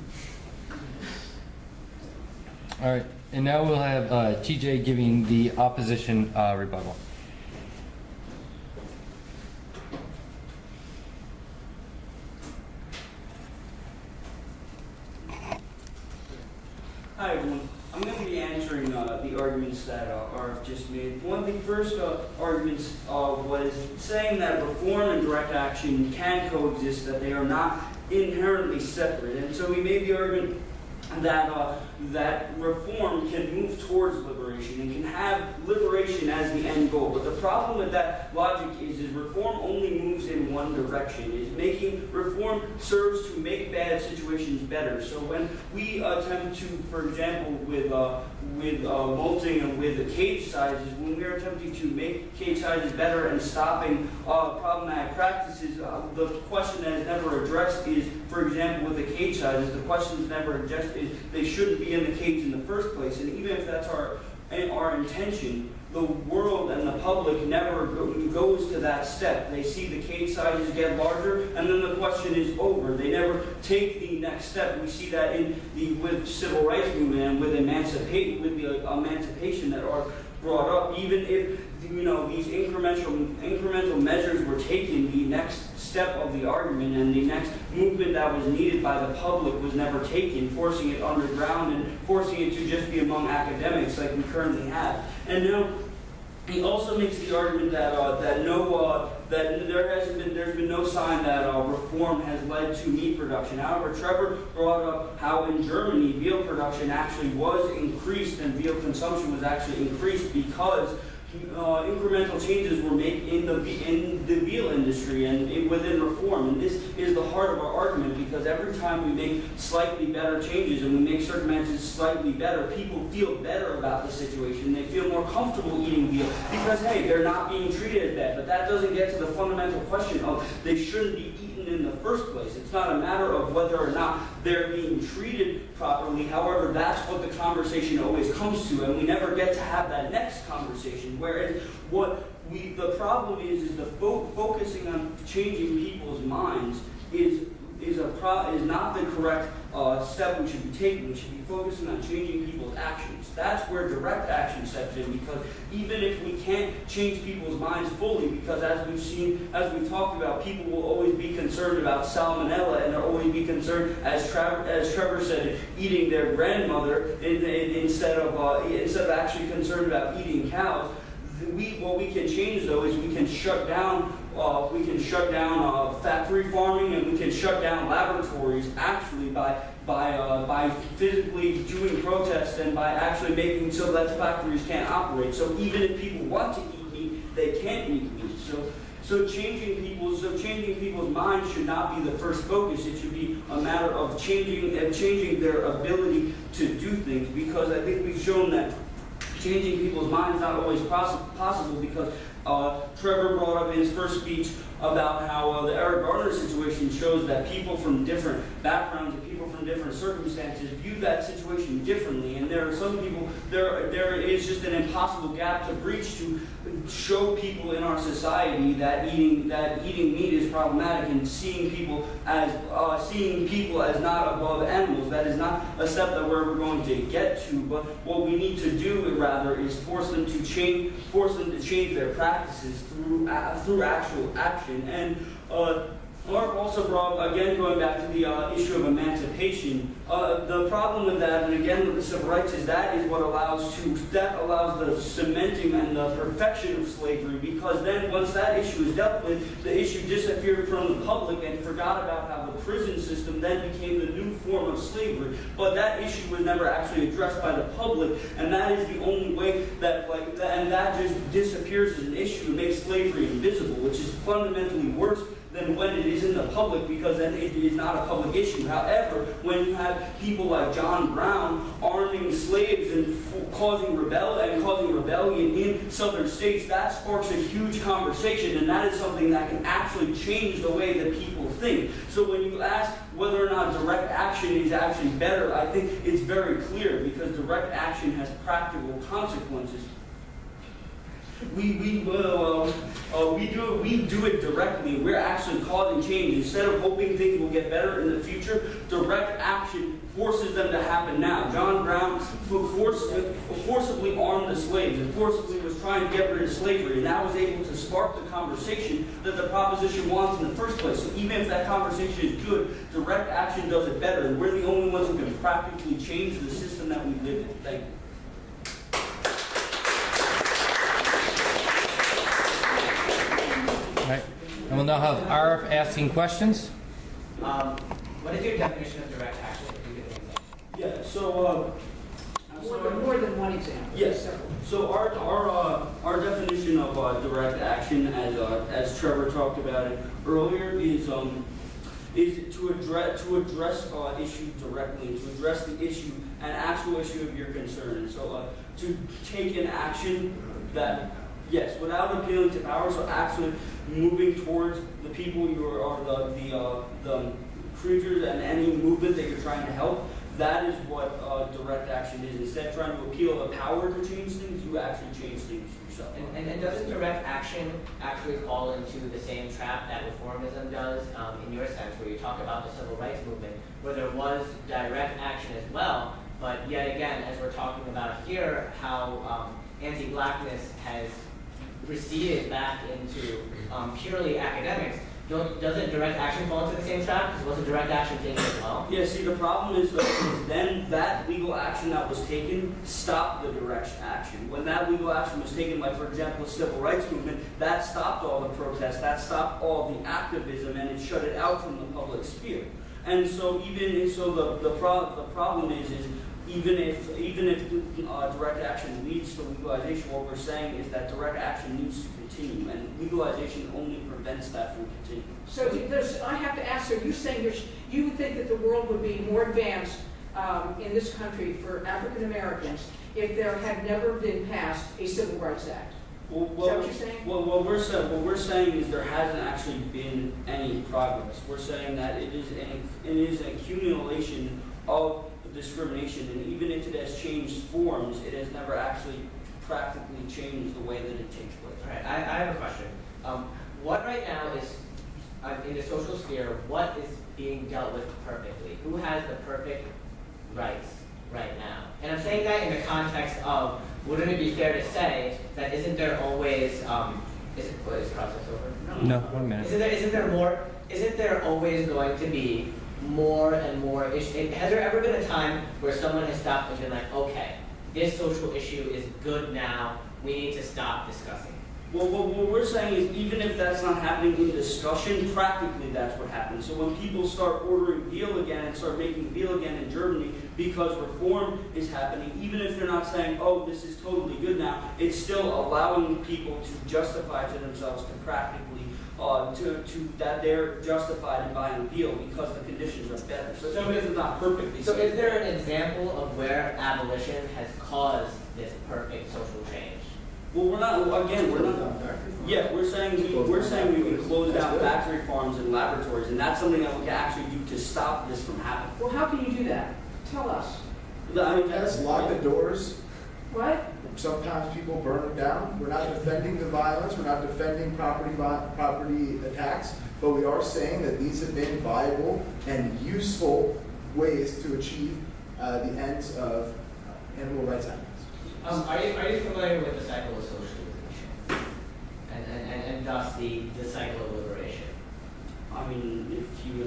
All right, and now we'll have TJ giving the opposition rebuttal. Hi everyone. I'm going to be answering the arguments that are just made. One of the first arguments was saying that reform and direct action can coexist, that they are not inherently separate. And so we made the argument that that reform can move towards liberation and can have liberation as the end goal. But the problem with that logic is reform only moves in one direction. Reform serves to make bad situations better. So when we attempt to, for example, with molting and with the cage sizes, when we are attempting to make cage sizes better and stopping problematic practices, the question that is never addressed is, for example, with the cage sizes, the question is never addressed is they shouldn't be in the cage in the first place. And even if that's our intention, the world and the public never goes to that step. They see the cage sizes get larger, and then the question is over. They never take the next step. We see that with civil rights movement and with the emancipation that are brought up. Even if these incremental measures were taken, the next step of the argument and the next movement that was needed by the public was never taken, forcing it underground and forcing it to just be among academics like we currently have. And now he also makes the argument that there's been no sign that reform has led to meat production. However, Trevor brought up how in Germany veal production actually was increased and veal consumption was actually increased because incremental changes were made in the veal industry and within reform. And this is the heart of our argument, because every time we make slightly better changes and we make circumstances slightly better, people feel better about the situation. They feel more comfortable eating veal because, hey, they're not being treated as bad. But that doesn't get to the fundamental question of they shouldn't be eaten in the first place. It's not a matter of whether or not they're being treated properly. However, that's what the conversation always comes to, and we never get to have that next conversation. Whereas the problem is the focusing on changing people's minds is not the correct step we should be taking. We should be focusing on changing people's actions. That's where direct action steps in, because even if we can't change people's minds fully, because as we've talked about, people will always be concerned about salmonella, and they'll always be concerned, as Trevor said, eating their grandmother instead of actually concerned about eating cows. What we can change, though, is we can shut down factory farming, and we can shut down laboratories actually by physically doing protests and by actually making so that factories can't operate. So even if people want to eat meat, they can't eat meat. So changing people's minds should not be the first focus. It should be a matter of changing their ability to do things, because I think we've shown that changing people's minds is not always possible, because Trevor brought up in his first speech about how the Eric Garner situation shows that people from different backgrounds and people from different circumstances view that situation differently. And there are some people, there is just an impossible gap to breach to show people in our society that eating meat is problematic, and seeing people as not above animals. That is not a step that we're going to get to. But what we need to do rather is force them to change their practices through actual action. And Mark also brought, again, going back to the issue of emancipation, the problem with that, and again with the civil rights, is that is what allows the cementing and the perfection of slavery, because then once that issue is dealt with, the issue disappeared from the public and forgot about how the prison system then became the new form of slavery. But that issue was never actually addressed by the public, and that is the only way and that just disappears as an issue and makes slavery invisible, which is fundamentally worse than than when it is in the public, because then it is not a public issue. However, when you have people like John Brown arming slaves and causing rebellion in southern states, that sparks a huge conversation, and that is something that can actually change the way that people think. So when you ask whether or not direct action is actually better, I think it's very clear, because direct action has practical consequences. We do it directly. We're actually causing change. Instead of hoping things will get better in the future, direct action forces them to happen now. John Brown forcibly armed the slaves and forcibly was trying to get rid of slavery, and that was able to spark the conversation that the proposition wants in the first place. So even if that conversation is good, direct action does it better, and we're the only ones who can practically change the system that we live in. Thank you. All right. And we'll now have Arif asking questions. What is your definition of direct action? If you could example. Yeah, so More than one example. yes. Several. So our definition of direct action, as Trevor talked about it earlier, is to address issue directly, to address the issue, an actual issue of your concern. And so to take an action that, yes, without appealing to power, so actually moving towards the people you are, the creatures and any movement that you're trying to help. That is what direct action is. Instead of trying to appeal to power to change things, you actually change things yourself. And doesn't direct action actually fall into the same trap that Reformism does, in your sense, where you talk about the civil rights movement, where there was direct action as well, but yet again, as we're talking about here, how anti-blackness has receded back into purely academics. Doesn't direct action fall into the same trap? Because wasn't direct action taken as well? Yeah, see, the problem is then that legal action that was taken stopped the direct action. When that legal action was taken, like for example, the civil rights movement, that stopped all the protests, that stopped all the activism, and it shut it out from the public sphere. And so the problem is even if direct action leads to legalization, what we're saying is that direct action needs to continue, and legalization only prevents that from continuing. So I have to ask, so you're saying you would think that the world would be more advanced in this country for African Americans if there had never been passed a Civil Rights Act? Is that what you're saying? Well, what we're saying is there hasn't actually been any progress. We're saying that it is an accumulation of discrimination, and even if it has changed forms, it has never actually practically changed the way that it takes place. All right, I have a question. What right now is, in the social sphere, what is being dealt with perfectly? Who has the perfect rights right now? And I'm saying that in the context of, wouldn't it be fair to say that isn't there always, is the process over? No, 1 minute. Isn't there always going to be more and more issues? Has there ever been a time where someone has stopped and been like, okay, this social issue is good now, we need to stop discussing it? Well, what we're saying is even if that's not happening in discussion, practically that's what happens. So when people start ordering veal again and start making veal again in Germany because reform is happening, even if they're not saying, oh, this is totally good now, it's still allowing people to justify to themselves to practically that they're justified in buying veal because the conditions are better. So this is not perfectly. So is there an example of where abolition has caused this perfect social change? Well, we're not. Yeah, we're saying we can close down factory farms and laboratories, and that's something that we can actually do to stop this from happening. Well, how can you do that? Tell us. I mean, let's lock the doors. What? Sometimes people burn them down. We're not defending the violence. We're not defending property attacks. But we are saying that these have been viable and useful ways to achieve the ends of animal rights activists. Are you familiar with the cycle of socialization and thus the cycle of liberation? I mean, if you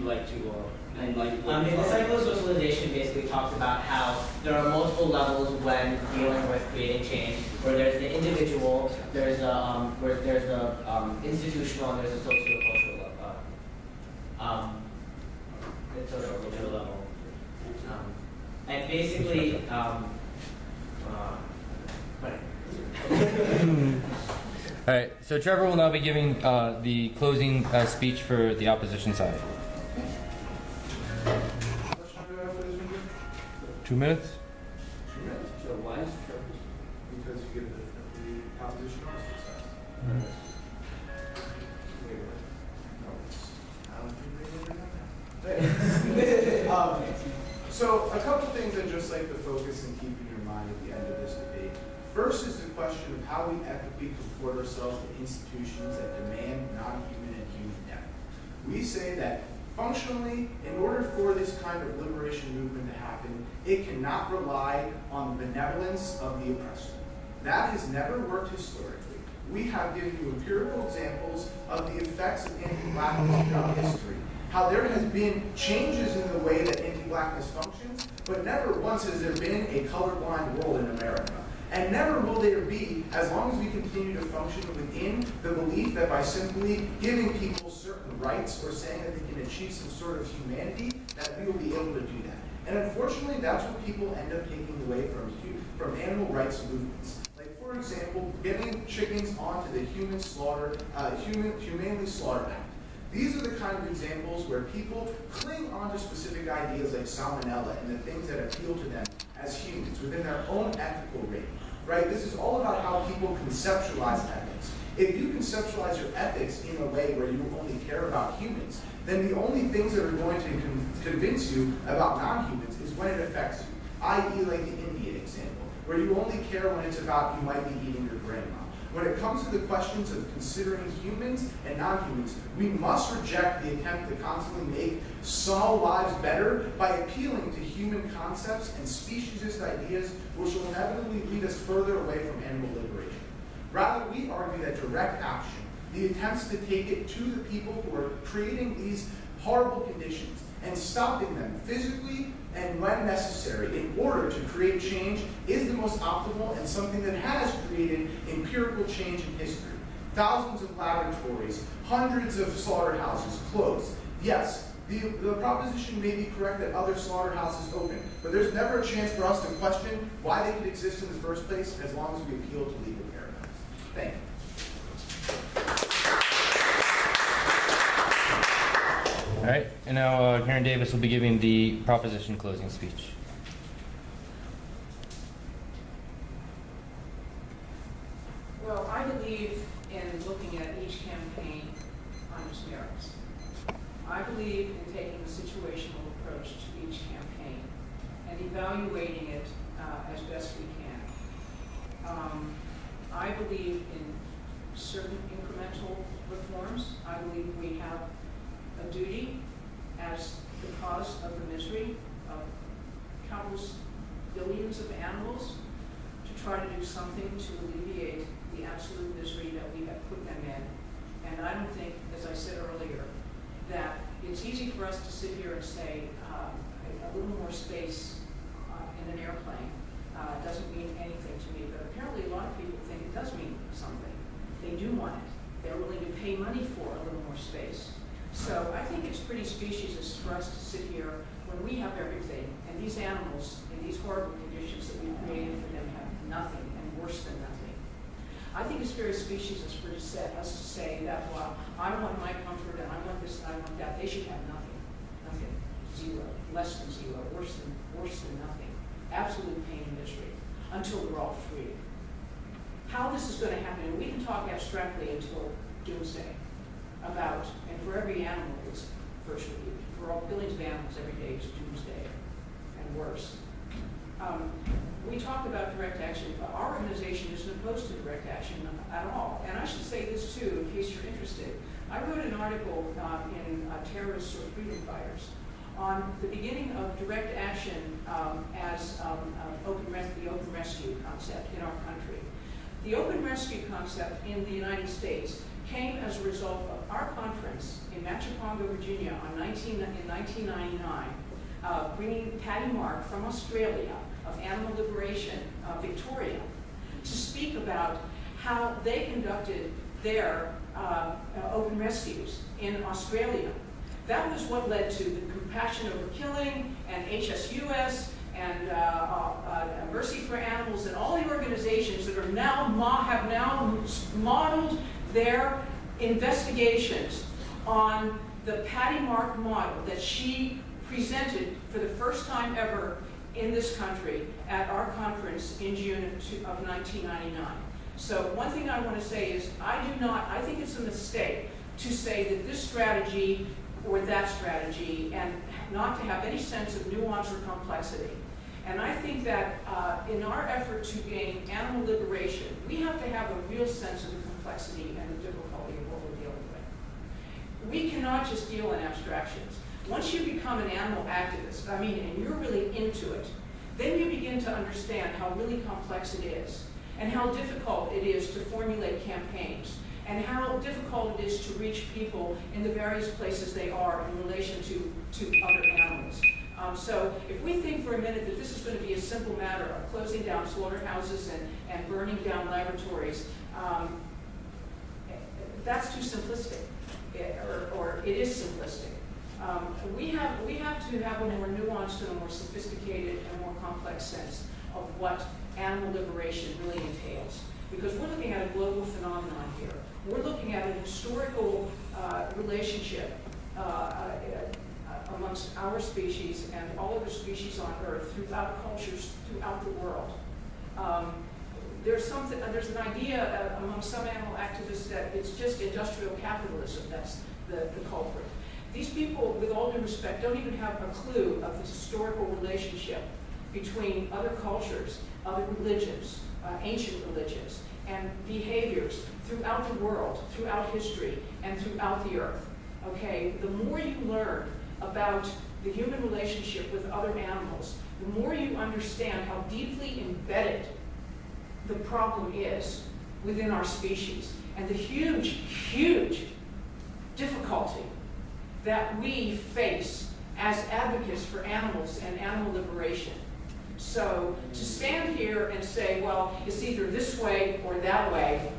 like to. The cycle of socialization basically talks about how there are multiple levels when dealing with creating change, where there's the individual, there's the institutional, and there's the socio-cultural level. And basically, All right, so Trevor will now be giving the closing speech for the opposition side. How much time do I have for this one? 2 minutes? 2 minutes? So why is Trevor? Because you get the opposition also starts. Wait, what? No, I don't think they ever done that. So a couple things I'd just like to focus and keep in your mind at the end of this debate. First is the question of how we ethically comport ourselves to institutions that demand non-human and human death. We say that functionally, in order for this kind of liberation movement to happen, it cannot rely on the benevolence of the oppressor. That has never worked historically. We have given you empirical examples of the effects of anti-blackness throughout history. How there has been changes in the way that anti-blackness functions, but never once has there been a colorblind world in America. And never will there be, as long as we continue to function within the belief that by simply giving people certain rights or saying that they can achieve some sort of humanity, that we will be able to do that. And unfortunately, that's what people end up taking away from animal rights movements. Like, for example, getting chickens onto the Humanely Slaughtered Act. These are the kind of examples where people cling on to specific ideas like salmonella and the things that appeal to them as humans within their own ethical rating, right? This is all about how people conceptualize ethics. If you conceptualize your ethics in a way where you only care about humans, then the only things that are going to convince you about non-humans is when it affects you, i.e. like the Indian example, where you only care when it's about you might be eating your grandma. When it comes to the questions of considering humans and non-humans, we must reject the attempt to constantly make small lives better by appealing to human concepts and speciesist ideas which will inevitably lead us further away from animal liberation. Rather, we argue that direct action, the attempts to take it to the people who are creating these horrible conditions and stopping them physically and when necessary in order to create change is the most optimal and something that has created empirical change in history. Thousands of laboratories, hundreds of slaughterhouses closed. Yes, the proposition may be correct that other slaughterhouses open, but there's never a chance for us to question why they could exist in the first place as long as we appeal to legal paradigms. Thank you. All right, and now Karen Davis will be giving the proposition closing speech. Well, I believe in looking at each campaign on its merits. I believe in taking a situational approach to each campaign and evaluating it as best we can. I believe in certain incremental reforms. I believe we have a duty as the cause of the misery of countless billions of animals to try to do something to alleviate the absolute misery that we have put them in. And I don't think, as I said earlier, that it's easy for us to sit here and say a little more space in an airplane doesn't mean anything to me, but apparently a lot of people think it does mean something. They do want it. They're willing to pay money for a little more space. So I think it's pretty speciesist for us to sit here when we have everything, and these animals in these horrible conditions that we've created for them have nothing, and worse than nothing. I think it's very speciesist for us to say that, well, I want my comfort, and I want this, and I want that. They should have nothing, nothing, zero, less than zero, worse than nothing. Absolute pain and misery until we're all free. How this is going to happen, and we can talk abstractly until doomsday about, and for every animal it's virtually, for all billions of animals every day is doomsday and worse. We talk about direct action, but our organization isn't opposed to direct action at all. And I should say this too, in case you're interested. I wrote an article in Terrorists or Freedom Fighters on the beginning of direct action as the open rescue concept in our country. The open rescue concept in the United States came as a result of our conference in Machaponga, Virginia in 1999, bringing Patty Mark from Australia of Animal Liberation, Victoria, to speak about how they conducted their open rescues in Australia. That was what led to the Compassion Over Killing and HSUS and Mercy for Animals and all the organizations that are have now modeled their investigations on the Patty Mark model that she presented for the first time ever in this country at our conference in June of 1999. So one thing I want to say is I think it's a mistake to say that this strategy or that strategy and not to have any sense of nuance or complexity. And I think that in our effort to gain animal liberation, we have to have a real sense of the complexity and the difficulty of what we're dealing with. We cannot just deal in abstractions. Once you become an animal activist, and you're really into it, then you begin to understand how really complex it is, and how difficult it is to formulate campaigns, and how difficult it is to reach people in the various places they are in relation to other animals. So if we think for a minute that this is going to be a simple matter of closing down slaughterhouses and burning down laboratories, that's too simplistic, or it is simplistic. We have to have a more nuanced and a more sophisticated and more complex sense of what animal liberation really entails. Because we're looking at a global phenomenon here. We're looking at an historical relationship amongst our species and all other species on Earth throughout cultures throughout the world. There's an idea among some animal activists that it's just industrial capitalism that's the culprit. These people, with all due respect, don't even have a clue of the historical relationship between other cultures, other religions, ancient religions, and behaviors throughout the world, throughout history, and throughout the earth. Okay, the more you learn about the human relationship with other animals, the more you understand how deeply embedded the problem is within our species, and the huge, huge difficulty that we face as advocates for animals and animal liberation. So to stand here and say, well, it's either this way or that way,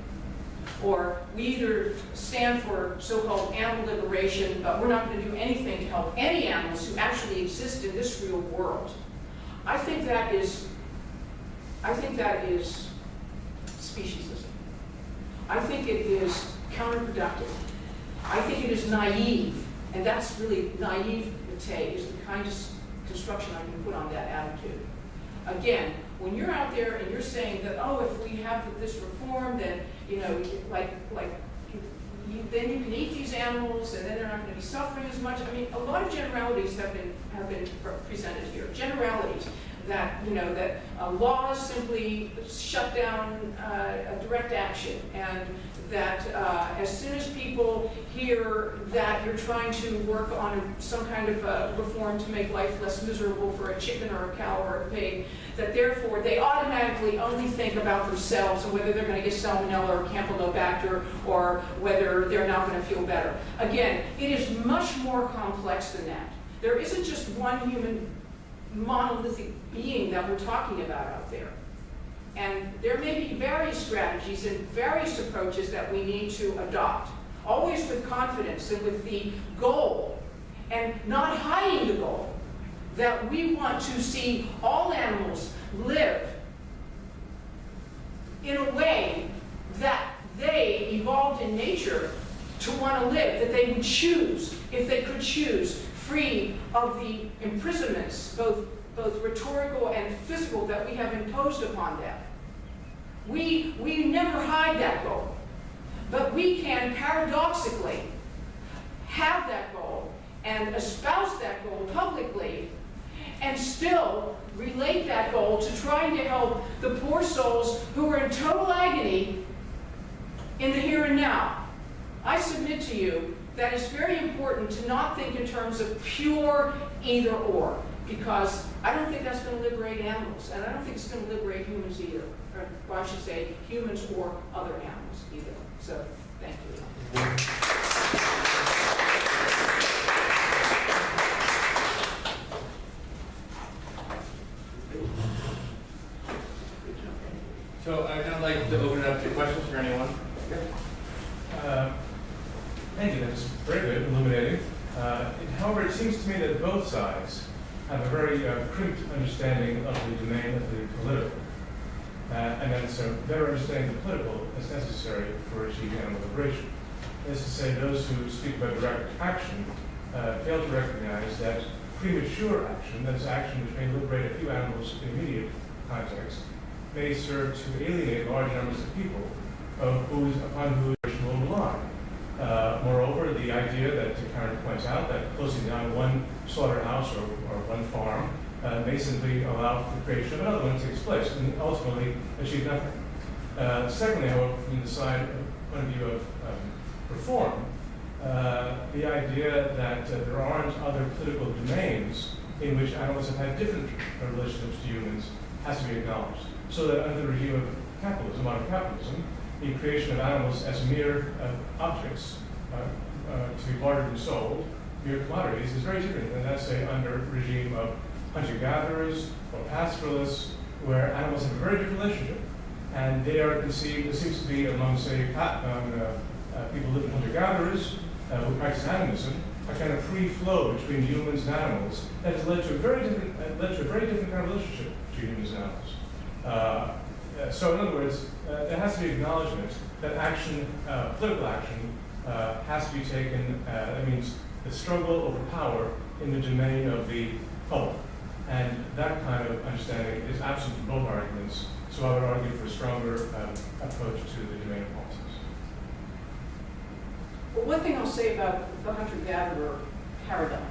or we either stand for so-called animal liberation, but we're not going to do anything to help any animals who actually exist in this real world. I think that is speciesism. I think it is counterproductive. I think it is naive, and that's really naivete is the kind of construction I can put on that attitude. Again, when you're out there and you're saying that, oh, if we have this reform, then then you can eat these animals, and then they're not going to be suffering as much. I mean, a lot of generalities have been presented here. Generalities that laws simply shut down direct action, and that as soon as people hear that you're trying to work on some kind of reform to make life less miserable for a chicken or a cow or a pig, that therefore they automatically only think about themselves and whether they're going to get salmonella or campylobacter or whether they're not going to feel better. Again, it is much more complex than that. There isn't just one human monolithic being that we're talking about out there. And there may be various strategies and various approaches that we need to adopt, always with confidence and with the goal, and not hiding the goal, that we want to see all animals live in a way that they evolved in nature to want to live, that they would choose, if they could choose, free of the imprisonments, both rhetorical and physical, that we have imposed upon them. We never hide that goal, but we can paradoxically have that goal and espouse that goal publicly and still relate that goal to trying to help the poor souls who are in total agony in the here and now. I submit to you that it's very important to not think in terms of pure either or, because I don't think that's going to liberate animals, and I don't think it's going to liberate humans either, or I should say humans or other animals either. So, thank you. So I'd now like to open it up to questions for anyone. Thank you, that was very good, illuminating. However, it seems to me that both sides have a very crimped understanding of the domain of the political. And that it's a better understanding of the political is necessary for achieving animal liberation. That is to say, those who speak about direct action fail to recognize that premature action, that is action which may liberate a few animals in immediate context, may serve to alienate large numbers of people upon whose liberation will rely. Moreover, the idea that Karen points out that closing down one slaughterhouse or one farm may simply allow for the creation of another one takes place and ultimately achieve nothing. Secondly, however, from the point of view of reform, the idea that there aren't other political domains in which animals have had different relationships to humans has to be acknowledged. So that under the regime of capitalism, modern capitalism, the creation of animals as mere objects to be bartered and sold, mere commodities, is very different than, let's say, under a regime of hunter-gatherers or pastoralists, where animals have a very different relationship. And they are conceived, there seems to be among, say, people who live in hunter-gatherers who practice animism, a kind of free flow between humans and animals that has led to a very different kind of relationship between humans and animals. So in other words, there has to be acknowledgement that action, political action, has to be taken, that means the struggle over power in the domain of the public. And that kind of understanding is absent from both arguments, so I would argue for a stronger approach to the domain of politics. Well, one thing I'll say about the hunter-gatherer paradigm,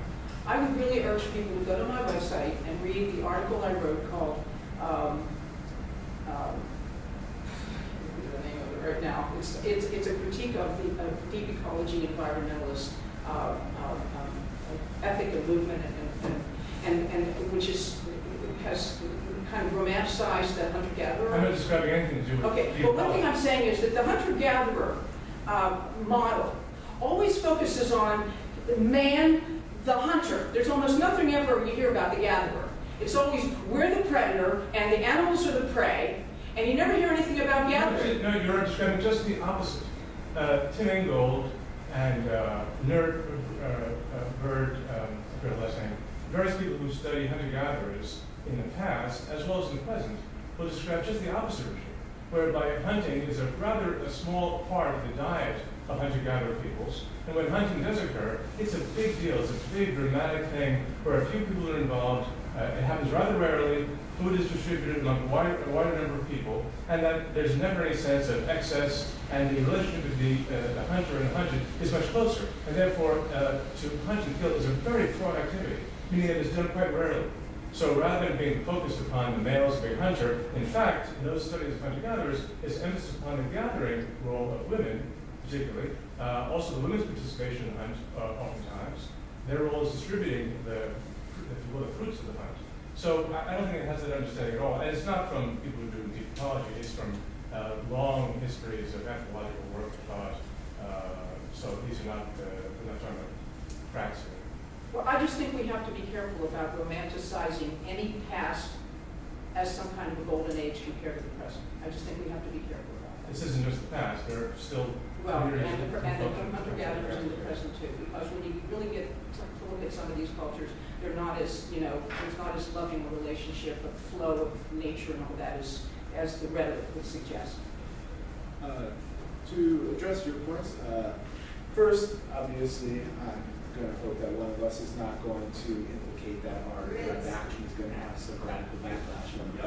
I would really urge people to go to my website and read the article I wrote called, the name of it right now. It's a critique of the deep ecology, environmentalist ethic and movement, and which has kind of romanticized the hunter-gatherer. I'm not describing anything to do with Okay, well, one thing I'm saying is that the hunter-gatherer model always focuses on the man, the hunter. There's almost nothing ever you hear about the gatherer. It's always, we're the predator, and the animals are the prey, and you never hear anything about gathering. No, you're describing just the opposite. Tim Ingold and Bird, I forget the last name, various people who study hunter-gatherers in the past, as well as in the present, will describe just the opposite regime, whereby hunting is a small part of the diet of hunter-gatherer peoples, and when hunting does occur, it's a big deal, it's a big dramatic thing where a few people are involved, it happens rather rarely, food is distributed among a wider number of people, and that there's never any sense of excess, and the relationship between the hunter and the hunted is much closer, and therefore to hunt and kill is a very fraught activity, meaning that it's done quite rarely. So rather than being focused upon the male as a big hunter, in fact, in those studies of hunter-gatherers, is emphasis upon the gathering role of women, particularly, also the women's participation in the hunt, oftentimes. Their role is distributing the fruits of the hunt. So I don't think it has that understanding at all. And it's not from people who do deep ecology, it's from long histories of anthropological work about, so these are not, we're not talking about cracks here. Well, I just think we have to be careful about romanticizing any past as some kind of a golden age compared to the present. I just think we have to be careful about that. This isn't just the past, there are still Well, and the hunter-gatherers in the present too, because when you really get to look at some of these cultures, they're not as, there's not as loving a relationship, a flow of nature and all that as the rhetoric would suggest. To address your points, first, obviously, I'm going to hope that one of us is not going to implicate that our direct action is going to have some radical backlash from the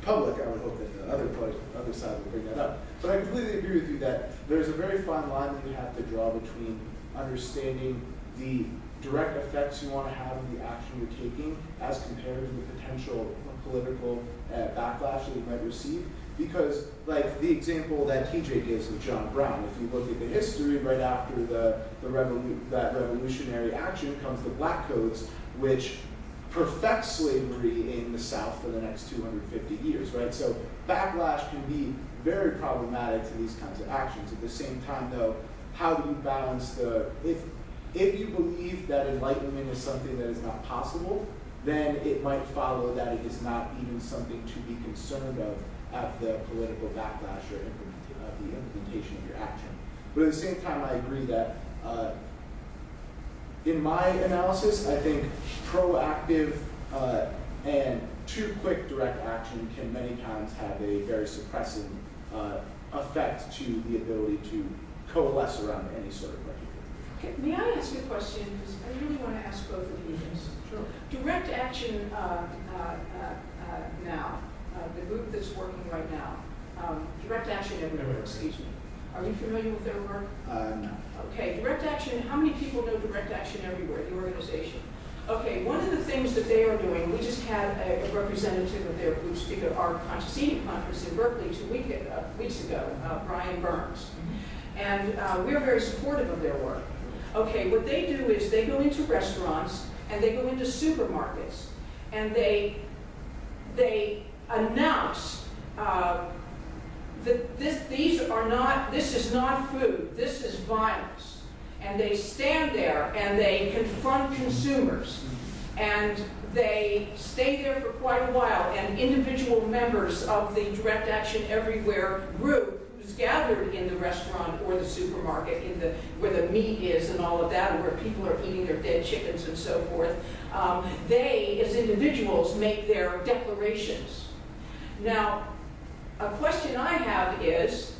public. I would hope that the other side would bring that up. But I completely agree with you that there's a very fine line that you have to draw between understanding the direct effects you want to have of the action you're taking as compared to the potential political backlash that you might receive. Because, like the example that TJ gives of John Brown, if you look at the history, right after that revolutionary action comes the Black Codes, which perfect slavery in the South for the next 250 years, right? So backlash can be very problematic to these kinds of actions. At the same time, though, how do you balance if you believe that enlightenment is something that is not possible, then it might follow that it is not even something to be concerned of at the political backlash or the implementation of your action. But at the same time, I agree that in my analysis, I think proactive And too quick direct action can many times have a very suppressing effect to the ability to coalesce around any sort of recognition. Okay, may I ask you a question? Because I really want to ask both of you this. Sure. Direct action now, the group that's working right now, Direct Action Everywhere, excuse me. Are you familiar with their work? No. Okay, Direct Action, how many people know Direct Action Everywhere, the organization? Okay, one of the things that they are doing, we just had a representative of their group speak at our Conscious Eating Conference in Berkeley 2 weeks ago, Brian Burns. And we're very supportive of their work. Okay, what they do is they go into restaurants and they go into supermarkets and they announce that this is not food, this is violence. And they stand there and they confront consumers. And they stay there for quite a while. And individual members of the Direct Action Everywhere group who's gathered in the restaurant or the supermarket where the meat is and all of that, and where people are eating their dead chickens and so forth, they, as individuals, make their declarations. Now, a question I have is,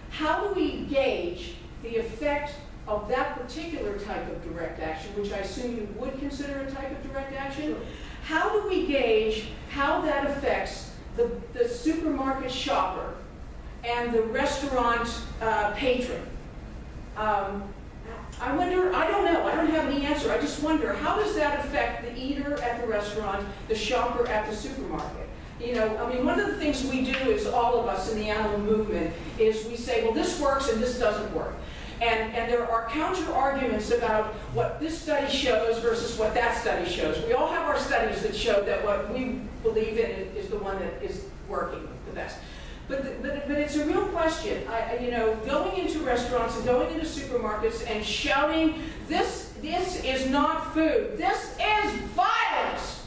how do we gauge the effect of that particular type of direct action, which I assume you would consider a type of direct action? Sure. How do we gauge how that affects the supermarket shopper and the restaurant patron? I wonder, I don't know, I don't have any answer. I just wonder, how does that affect the eater at the restaurant, the shopper at the supermarket? You know, I mean, one of the things we do is, all of us in the animal movement, is we say, well, this works and this doesn't work. And there are counter arguments about what this study shows versus what that study shows. We all have our studies that show that what we believe in is the one that is working the best. But it's a real question. You know, going into restaurants and going into supermarkets and shouting, this is not food, this is violence.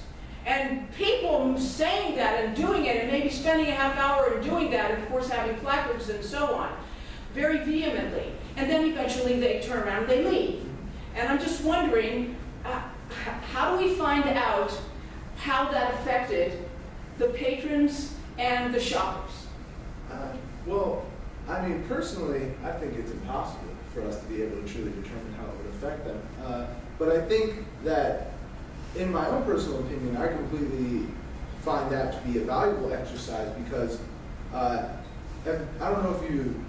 And people saying that and doing it, and maybe spending a half hour and doing that, and of course having placards and so on, very vehemently. And then eventually they turn around and they leave. And I'm just wondering, how do we find out how that affected the patrons and the shoppers? Well, I mean, personally, I think it's impossible for us to be able to truly determine how it would affect them. But I think that, in my own personal opinion, I completely find that to be a valuable exercise, because I don't know if you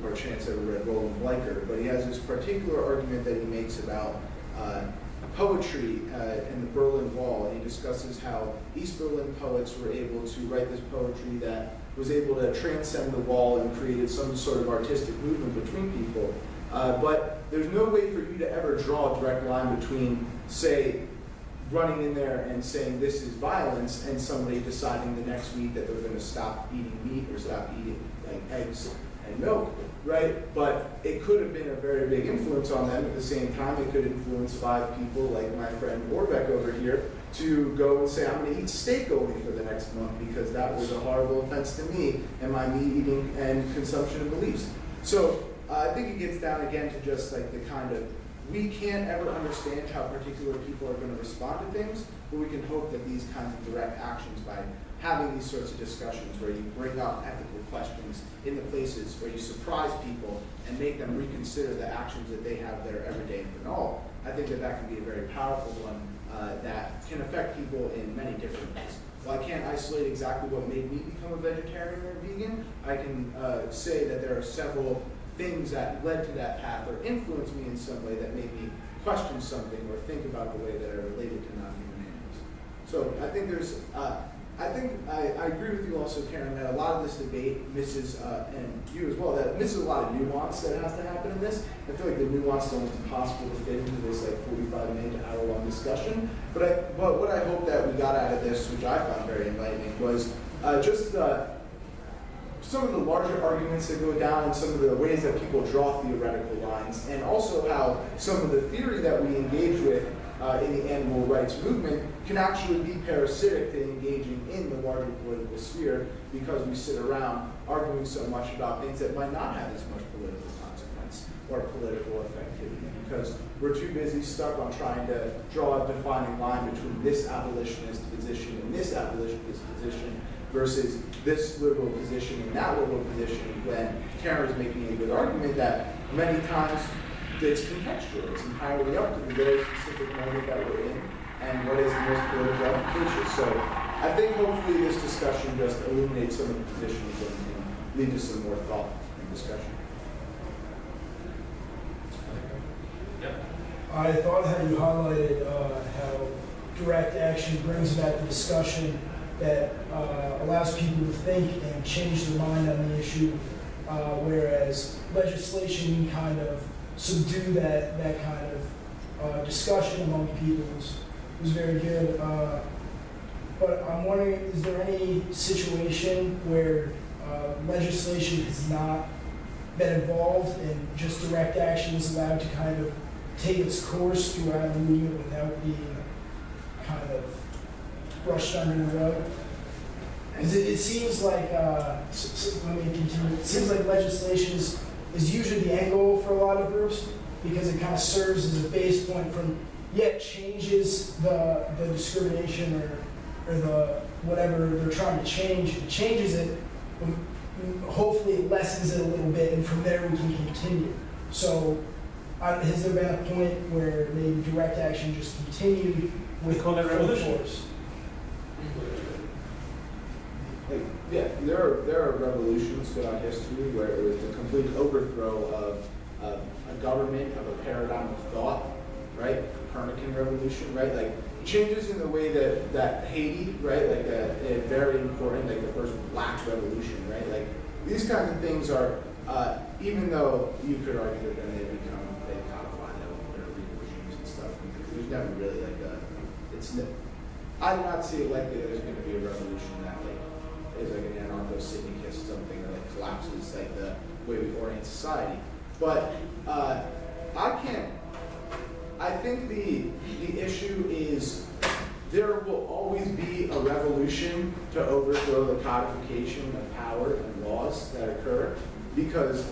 by chance ever read Roland Bleicher, but he has this particular argument that he makes about poetry in the Berlin Wall, and he discusses how East Berlin poets were able to write this poetry that was able to transcend the wall and created some sort of artistic movement between people. But there's no way for you to ever draw a direct line between, say, running in there and saying this is violence, and somebody deciding the next week that they're going to stop eating meat or stop eating like eggs and milk, right? But it could have been a very big influence on them. At the same time, it could influence 5 people like my friend Orbeck over here to go and say, I'm going to eat steak only for the next month because that was a horrible offense to me and my meat eating and consumption of beliefs. So I think it gets down again to just like the kind of, we can't ever understand how particular people are going to respond to things, but we can hope that these kinds of direct actions, by having these sorts of discussions where you bring up ethical questions in the places where you surprise people and make them reconsider the actions that they have there every day and all, I think that that can be a very powerful one that can affect people in many different ways. While I can't isolate exactly what made me become a vegetarian or a vegan, I can say that there are several things that led to that path or influenced me in some way that made me question something or think about the way that I related to non-human animals. So I think there's, I agree with you also, Karen, that a lot of this debate misses, and you as well, that misses a lot of nuance that has to happen in this. I feel like the nuance is almost impossible to fit into this like 45-minute to hour-long discussion. But what I hope that we got out of this, which I found very enlightening, was just some of the larger arguments that go down and some of the ways that people draw theoretical lines, and also how some of the theory that we engage with in the animal rights movement can actually be parasitic to engaging in the larger political sphere, because we sit around arguing so much about things that might not have as much political consequence. violence or political effectivity, because we're too busy stuck on trying to draw a defining line between this abolitionist position and this abolitionist position versus this liberal position and that liberal position, when Karen was making a good argument that many times it's contextual. It's entirely up to the very specific moment that we're in and what is the most politically efficacious. So I think hopefully this discussion just illuminates some of the positions and can lead to some more thought and discussion. Yep. I thought how you highlighted how direct action brings about the discussion that allows people to think and change their mind on the issue, whereas legislation kind of subdue that kind of discussion among people was very good. But I'm wondering, is there any situation where legislation has not been involved and just direct action is allowed to kind of take its course throughout the movement without being kind of brushed under the rug? Because it seems like, let me continue, it seems like legislation is usually the end goal for a lot of groups, because it kind of serves as a base point from, it changes the discrimination or the whatever they're trying to change. It changes it, hopefully it lessens it a little bit, and from there we can continue. So has there been a point where maybe direct action just continued with call that revolution. force? Like, yeah, there are revolutions throughout history where it was the complete overthrow of a government, of a paradigm of thought, right? Copernican revolution, right? Like changes in the way that Haiti, right? Like a very important, like the first black revolution, right? Like these kinds of things are, even though you could argue that then they codify them under regimes and stuff. There's never really like I do not see it likely that there's going to be a revolution that like is like an anarcho-syndicist, something that like collapses like the way we orient society. But I think the issue is there will always be a revolution to overthrow the codification of power and laws that occur, because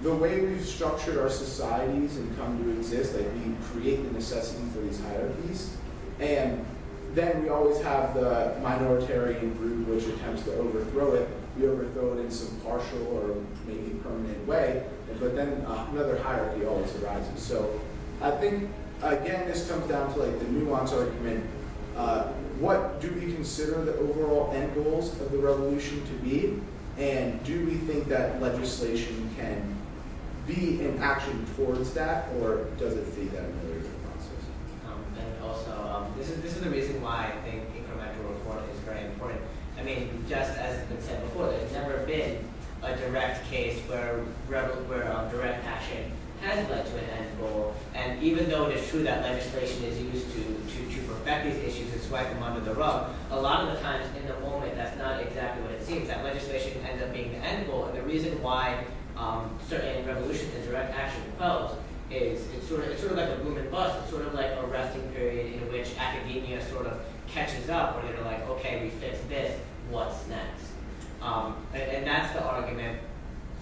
the way we've structured our societies and come to exist, like we create the necessity for these hierarchies, and then we always have the minoritarian group which attempts to overthrow it. We overthrow it in some partial or maybe permanent way, but then another hierarchy always arises. So I think, again, this comes down to like the nuance argument. What do we consider the overall end goals of the revolution to be? And do we think that legislation can be an action towards that, or does it feed that another process? And also, this is the reason why I think incremental reform is very important. I mean, just as has been said before, there's never been a direct case where direct action has led to an end goal. And even though it is true that legislation is used to perfect these issues and swipe them under the rug, a lot of the times in the moment, that's not exactly what it seems. That legislation ends up being the end goal. And the reason why certain revolutions and direct action fails is it's sort of like a boom and bust. It's sort of like a resting period in which academia sort of catches up, where they're like, okay, we fixed this, what's next? And that's the argument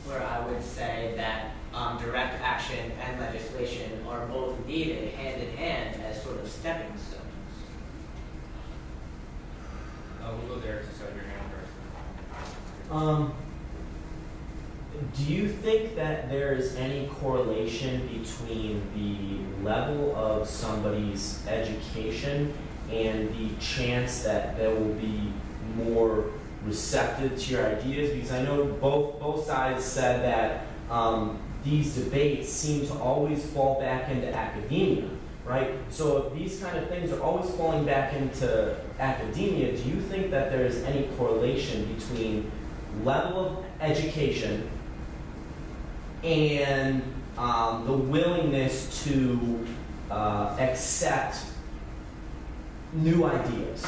where I would say that direct action and legislation are both needed hand in hand as sort of stepping stones. We'll go there to start your hand first. Do you think that there is any correlation between the level of somebody's education and the chance that they will be more receptive to your ideas? Because I know both sides said that these debates seem to always fall back into academia, right? So if these kind of things are always falling back into academia, do you think that there is any correlation between level of education and the willingness to accept new ideas?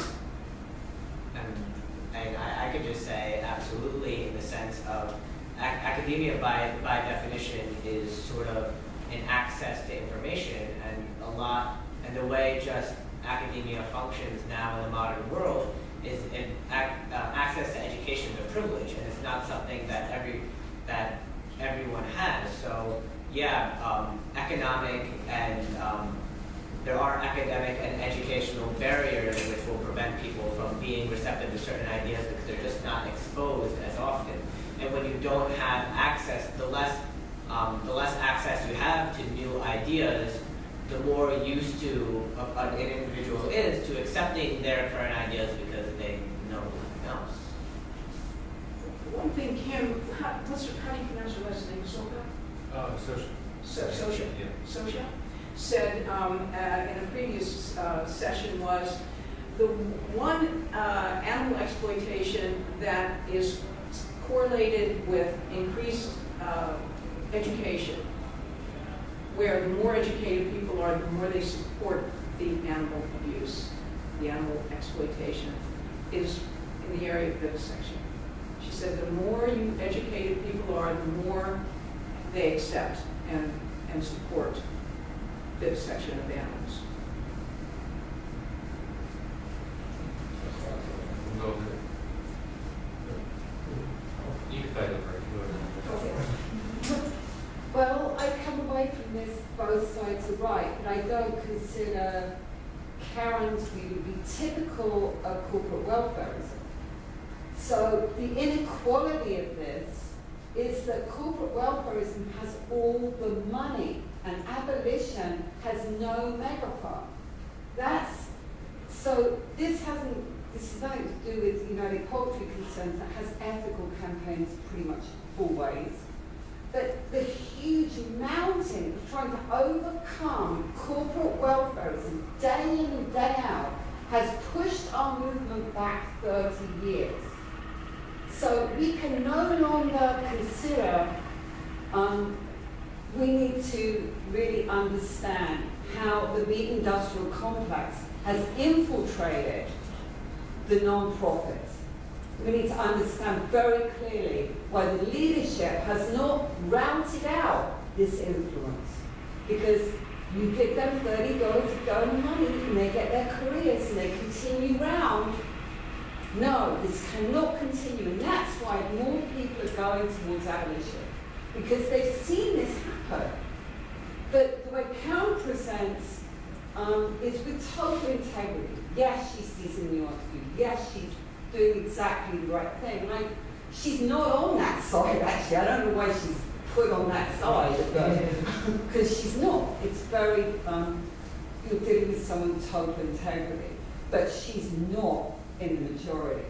And I could just say absolutely, in the sense of academia by definition is sort of an access to information, and the way just academia functions now in the modern world is access to education is a privilege, and it's not something that everyone has. So economic and there are academic and educational barriers which will prevent people from being receptive to certain ideas because they're just not exposed as often. And when you don't have access, the less access you have to new ideas, the more used to an individual is to accepting their current ideas because they know nothing else. One thing, Kim, how do you pronounce your last name? Soka? Social. Sosha said in a previous session was the one animal exploitation that is correlated with increased education, where the more educated people are, the more they support the animal abuse, the animal exploitation, is in the area of vivisection. She said the more educated people are, the more they accept and support vivisection of animals. Go over there. You can fight over it. Well, I come away from this both sides are right, but I don't consider Karen's view to be typical of corporate welfareism. So the inequality of this is that corporate welfareism has all the money and abolition has no megaphone. This is nothing to do with United Poultry Concerns that has ethical campaigns pretty much always. But the huge mountain of trying to overcome corporate welfareism day in and day out has pushed our movement back 30 years. So we can no longer consider, we need to really understand how the meat industrial complex has infiltrated the non-profits. We need to understand very clearly why the leadership has not routed out this influence. Because you give them $30 to go in money and they get their careers and they continue round. No, this cannot continue, and that's why more people are going towards abolition, because they've seen this happen. But the way Karen presents is with total integrity. Yes, she's seizing the view. Yes, she's doing exactly the right thing. And she's not on that side, actually. I don't know why she's put on that side, because she's not. It's very, you're dealing with someone with total integrity. But she's not in the majority,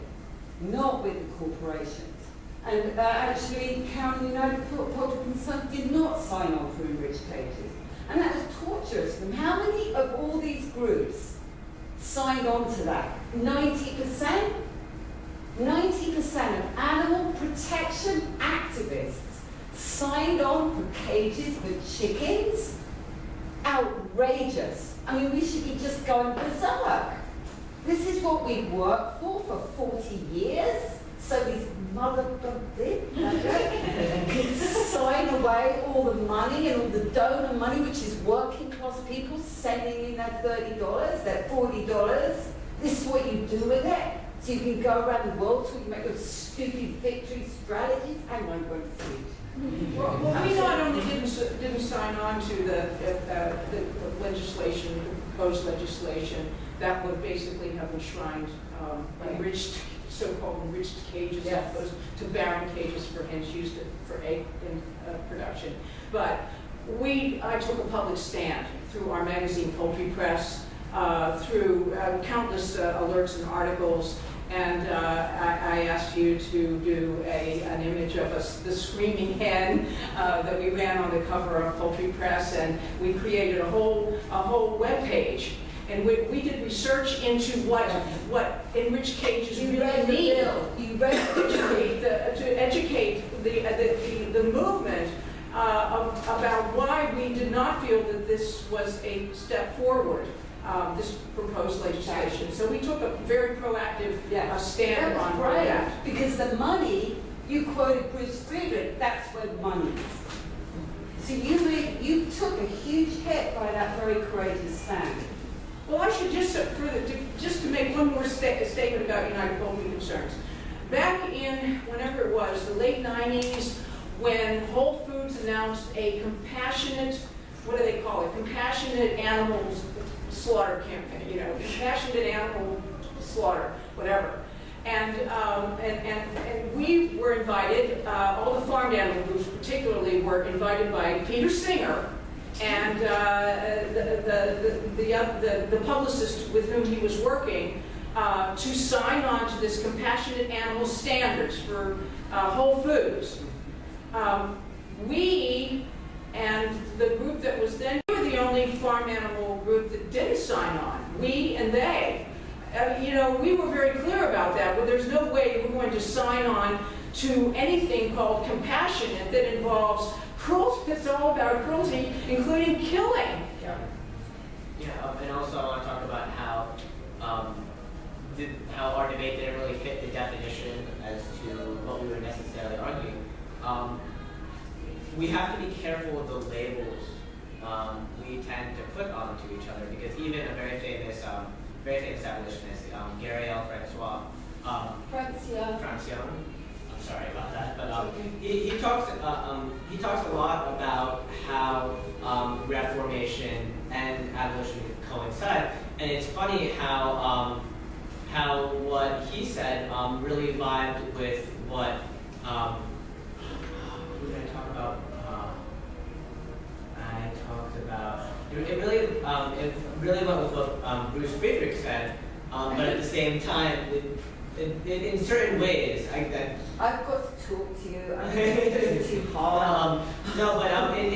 not with the corporations. And actually, Karen United Poultry Concerns did not sign on for enriched cages. And that was torturous for them. How many of all these groups signed on to that? 90%? 90% of animal protection activists signed on for cages with chickens? Outrageous. I mean, we should be just going berserk. This is what we worked for 40 years. So these motherfuckers can sign away all the money and all the donor money, which is working class people sending in their $30, their $40. This is what you do with it. So you can go around the world so you make those stupid victory strategies. I'm not going to speak. Well, we not only didn't sign on to the legislation, the proposed legislation that would basically have enshrined enriched, so-called enriched cages, as opposed to barren cages for hens used for egg production. But I took a public stand through our magazine, Poultry Press, through countless alerts and articles, and I asked you to do an image of the screaming hen that we ran on the cover of Poultry Press, and we created a whole web page. And we did research into what enriched cages really mean. You read to educate the movement about why we did not feel that this was a step forward, this proposed legislation. So we took a very proactive stand on that. Because the money, you quoted Bruce Friedrich, that's where the money is. So you took a huge hit by that very courageous stand. Well, I should just to make one more statement about United Poultry Concerns. Back in whenever it was, the late 90s, when Whole Foods announced a compassionate, what do they call it? Compassionate animals slaughter campaign, you know, compassionate animal slaughter, whatever. And we were invited, all the farmed animal groups particularly were invited by Peter Singer and the publicist with whom he was working to sign on to this compassionate animal standards for Whole Foods. We and the group that was then, we were the only farm animal group that didn't sign on. We and they. You know, we were very clear about that, but there's no way we're going to sign on to anything called compassionate that involves cruelty. It's all about cruelty, including killing. Yeah, and also I want to talk about how our debate didn't really fit the definition as to what we were necessarily arguing. We have to be careful with the labels we tend to put onto each other, because even a very famous abolitionist, Gary L. Francione. I'm sorry about that, but he talks a lot about how Reformation and abolition coincide, and it's funny how what he said really vibed with what who did I talk about? It really went with what Bruce Friedrich said, but at the same time, in certain ways, I've got to talk to you. I'm just too hard. No, but in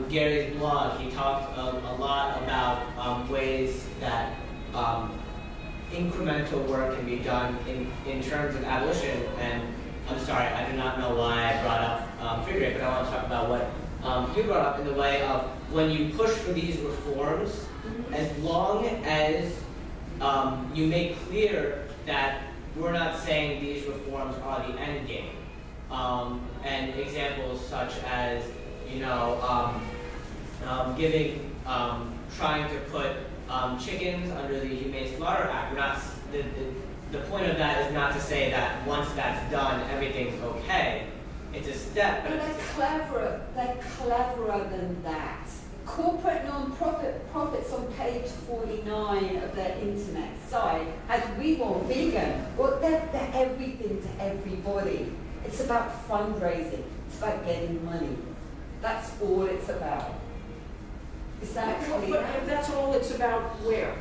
Gary's blog, he talked a lot about ways that incremental work can be done in terms of abolition. And I'm sorry, I do not know why I brought up Friedrich, but I want to talk about what you brought up in the way of when you push for these reforms, as long as you make clear that we're not saying these reforms are the end game. And examples such as, trying to put chickens under the Humane Slaughter Act. We're not, the point of that is not to say that once that's done, everything's okay. It's a step. But they're cleverer than that. Corporate non-profits on page 49 of their internet site, as we want vegan, well, they're everything to everybody. It's about fundraising. It's about getting money. That's all it's about. Is that clear? But that's all it's about where?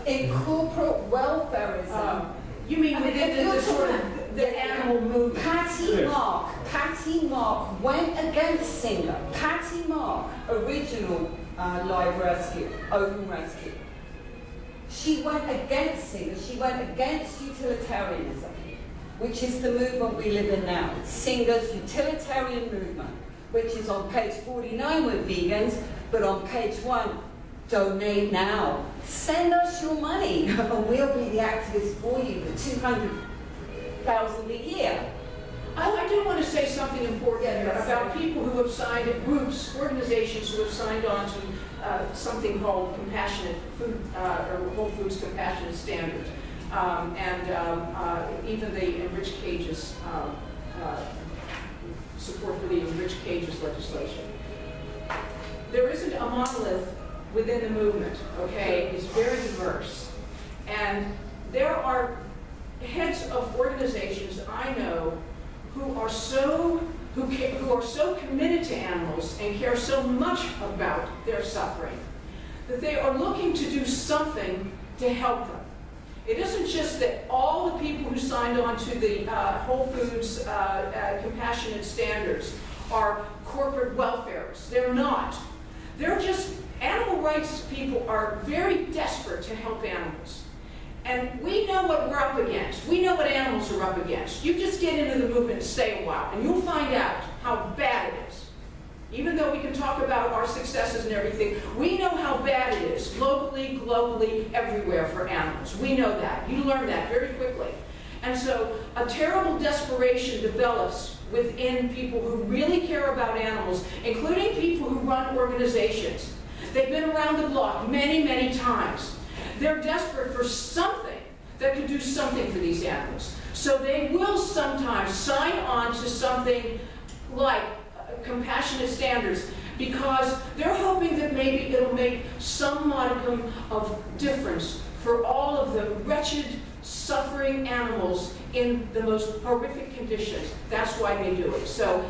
In corporate welfareism. You mean within the sort of the animal movement? Patty Mark went against Singer. Patty Mark, original live rescue, open rescue. She went against Singer. She went against utilitarianism, which is the movement we live in now. It's Singer's utilitarian movement, which is on page 49 with vegans, but on page 1, donate now. Send us your money, and we'll be the activists for you for $200,000 a year. I do want to say something important here about people who have signed, groups, organizations who have signed on to something called Compassionate Food, or Whole Foods Compassionate Standards, and even the Enriched Cages, support for the Enriched Cages legislation. There isn't a monolith within the movement, okay? It's very diverse. And there are heads of organizations I know who are so committed to animals and care so much about their suffering that they are looking to do something to help them. It isn't just that all the people who signed on to the Whole Foods compassionate standards are corporate welfareists. They're not. They're just, animal rights people are very desperate to help animals. And we know what we're up against. We know what animals are up against. You just get into the movement and stay a while, and you'll find out how bad it is. Even though we can talk about our successes and everything, we know how bad it is, locally, globally, everywhere for animals. We know that. You learn that very quickly. And so a terrible desperation develops within people who really care about animals, including people who run organizations. They've been around the block many, many times. They're desperate for something that could do something for these animals. So they will sometimes sign on to something like compassionate standards because they're hoping that maybe it'll make some modicum of difference for all of the wretched, suffering animals in the most horrific conditions. That's why they do it. So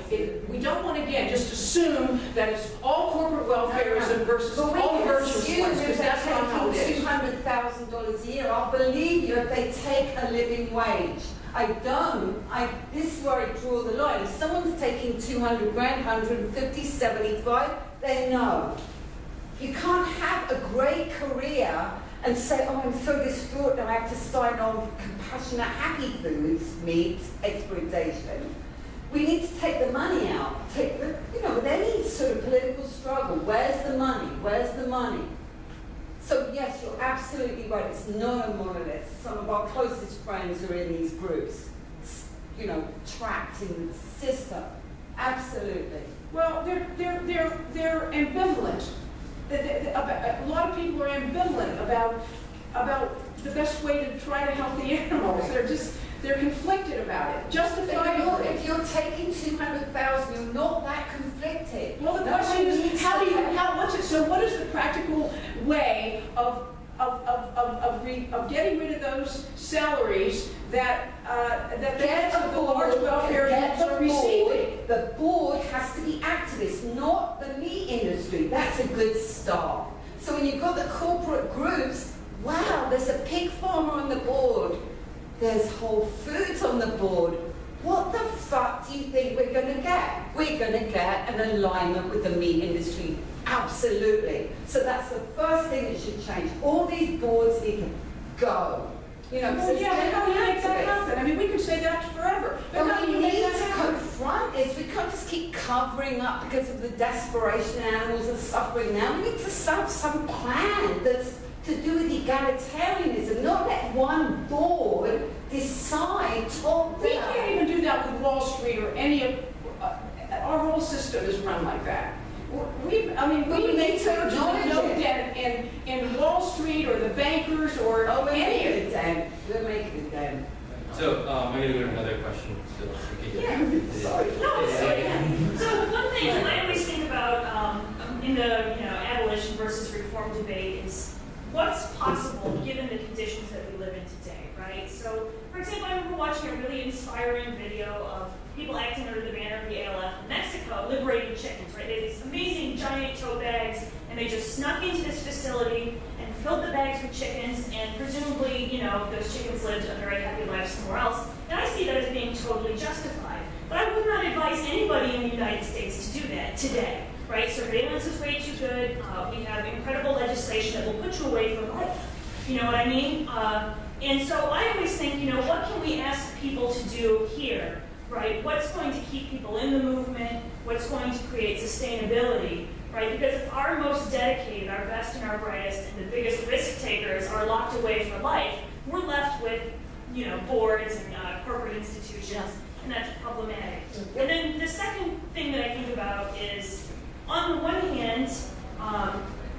we don't want to, again, just assume that it's all corporate welfareism versus all virtuous ones, because that's not how it is. $200,000 a year, I'll believe you if they take a living wage. This is where I draw the line. If someone's taking 200 grand, 150, 75, they know. You can't have a great career and say, oh, I'm so distraught and I have to sign on for compassionate happy foods, meat, exploitation. We need to take the money out. With any sort of political struggle, where's the money? Where's the money? So yes, you're absolutely right. It's not a monolith. Some of our closest friends are in these groups, trapped in the system. Absolutely. Well, they're ambivalent. A lot of people are ambivalent about the best way to try to help the animals. They're conflicted about it. Justifiably. If you're taking 200,000, you're not that conflicted. Well, the question is, what is the practical way of getting rid of those salaries that the large welfare groups are receiving? The board has to be activists, not the meat industry. That's a good start. So when you've got the corporate groups, wow, there's a pig farmer on the board. There's Whole Foods on the board. What the fuck do you think we're going to get? We're going to get an alignment with the meat industry. Absolutely. So that's the first thing that should change. All these boards need to go. How do you make that happen? I mean, we can say that forever. But how do you make that happen? Confront is we can't just keep covering up because of the desperation animals are suffering now. We need to have some plan that's to do with egalitarianism, not let one board decide top down. We can't even do that with Wall Street or any of our whole system is run like that. We need to no dent in Wall Street or the bankers or any of it. We're making a dent. So I'm going to go to another question. Sorry. No, it's okay. So one thing I always think about in the abolition versus reform debate is what's possible given the conditions that we live in today, right? So, for example, I remember watching a really inspiring video of people acting under the banner of the ALF in Mexico, liberating chickens, right? They had these amazing giant tote bags, and they just snuck into this facility and filled the bags with chickens, and presumably, those chickens lived a very happy life somewhere else. And I see that as being totally justified. But I would not advise anybody in the United States to do that today. Right, surveillance is way too good. We have incredible legislation that will put you away for life. You know what I mean? And so I always think, what can we ask people to do here, right? What's going to keep people in the movement? What's going to create sustainability, right? Because if our most dedicated, our best and our brightest, and the biggest risk takers are locked away for life, we're left with, boards and corporate institutions, and that's problematic. And then the second thing that I think about is, on the one hand,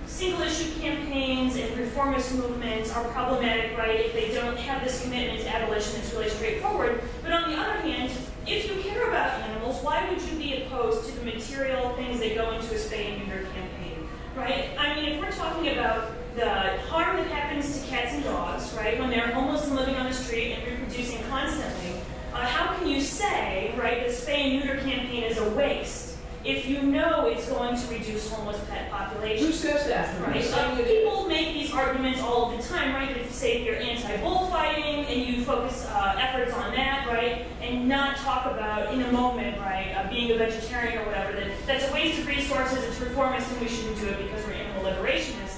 single-issue campaigns and reformist movements are problematic, right, if they don't have this commitment to abolition that's really straightforward. But on the other hand, if you care about animals, why would you be opposed to the material things that go into a spay and neuter campaign, right? I mean, if we're talking about the harm that happens to cats and dogs, right, when they're homeless and living on the street and reproducing constantly, how can you say, right, the spay and neuter campaign is a waste if you know it's going to reduce homeless pet populations? Who says that? Right. People make these arguments all the time, right? If, say, you're anti-bullfighting and you focus efforts on that, right, and not talk about, in a moment, right, being a vegetarian or whatever, that's a waste of resources, it's reformist, and we shouldn't do it because we're animal liberationists.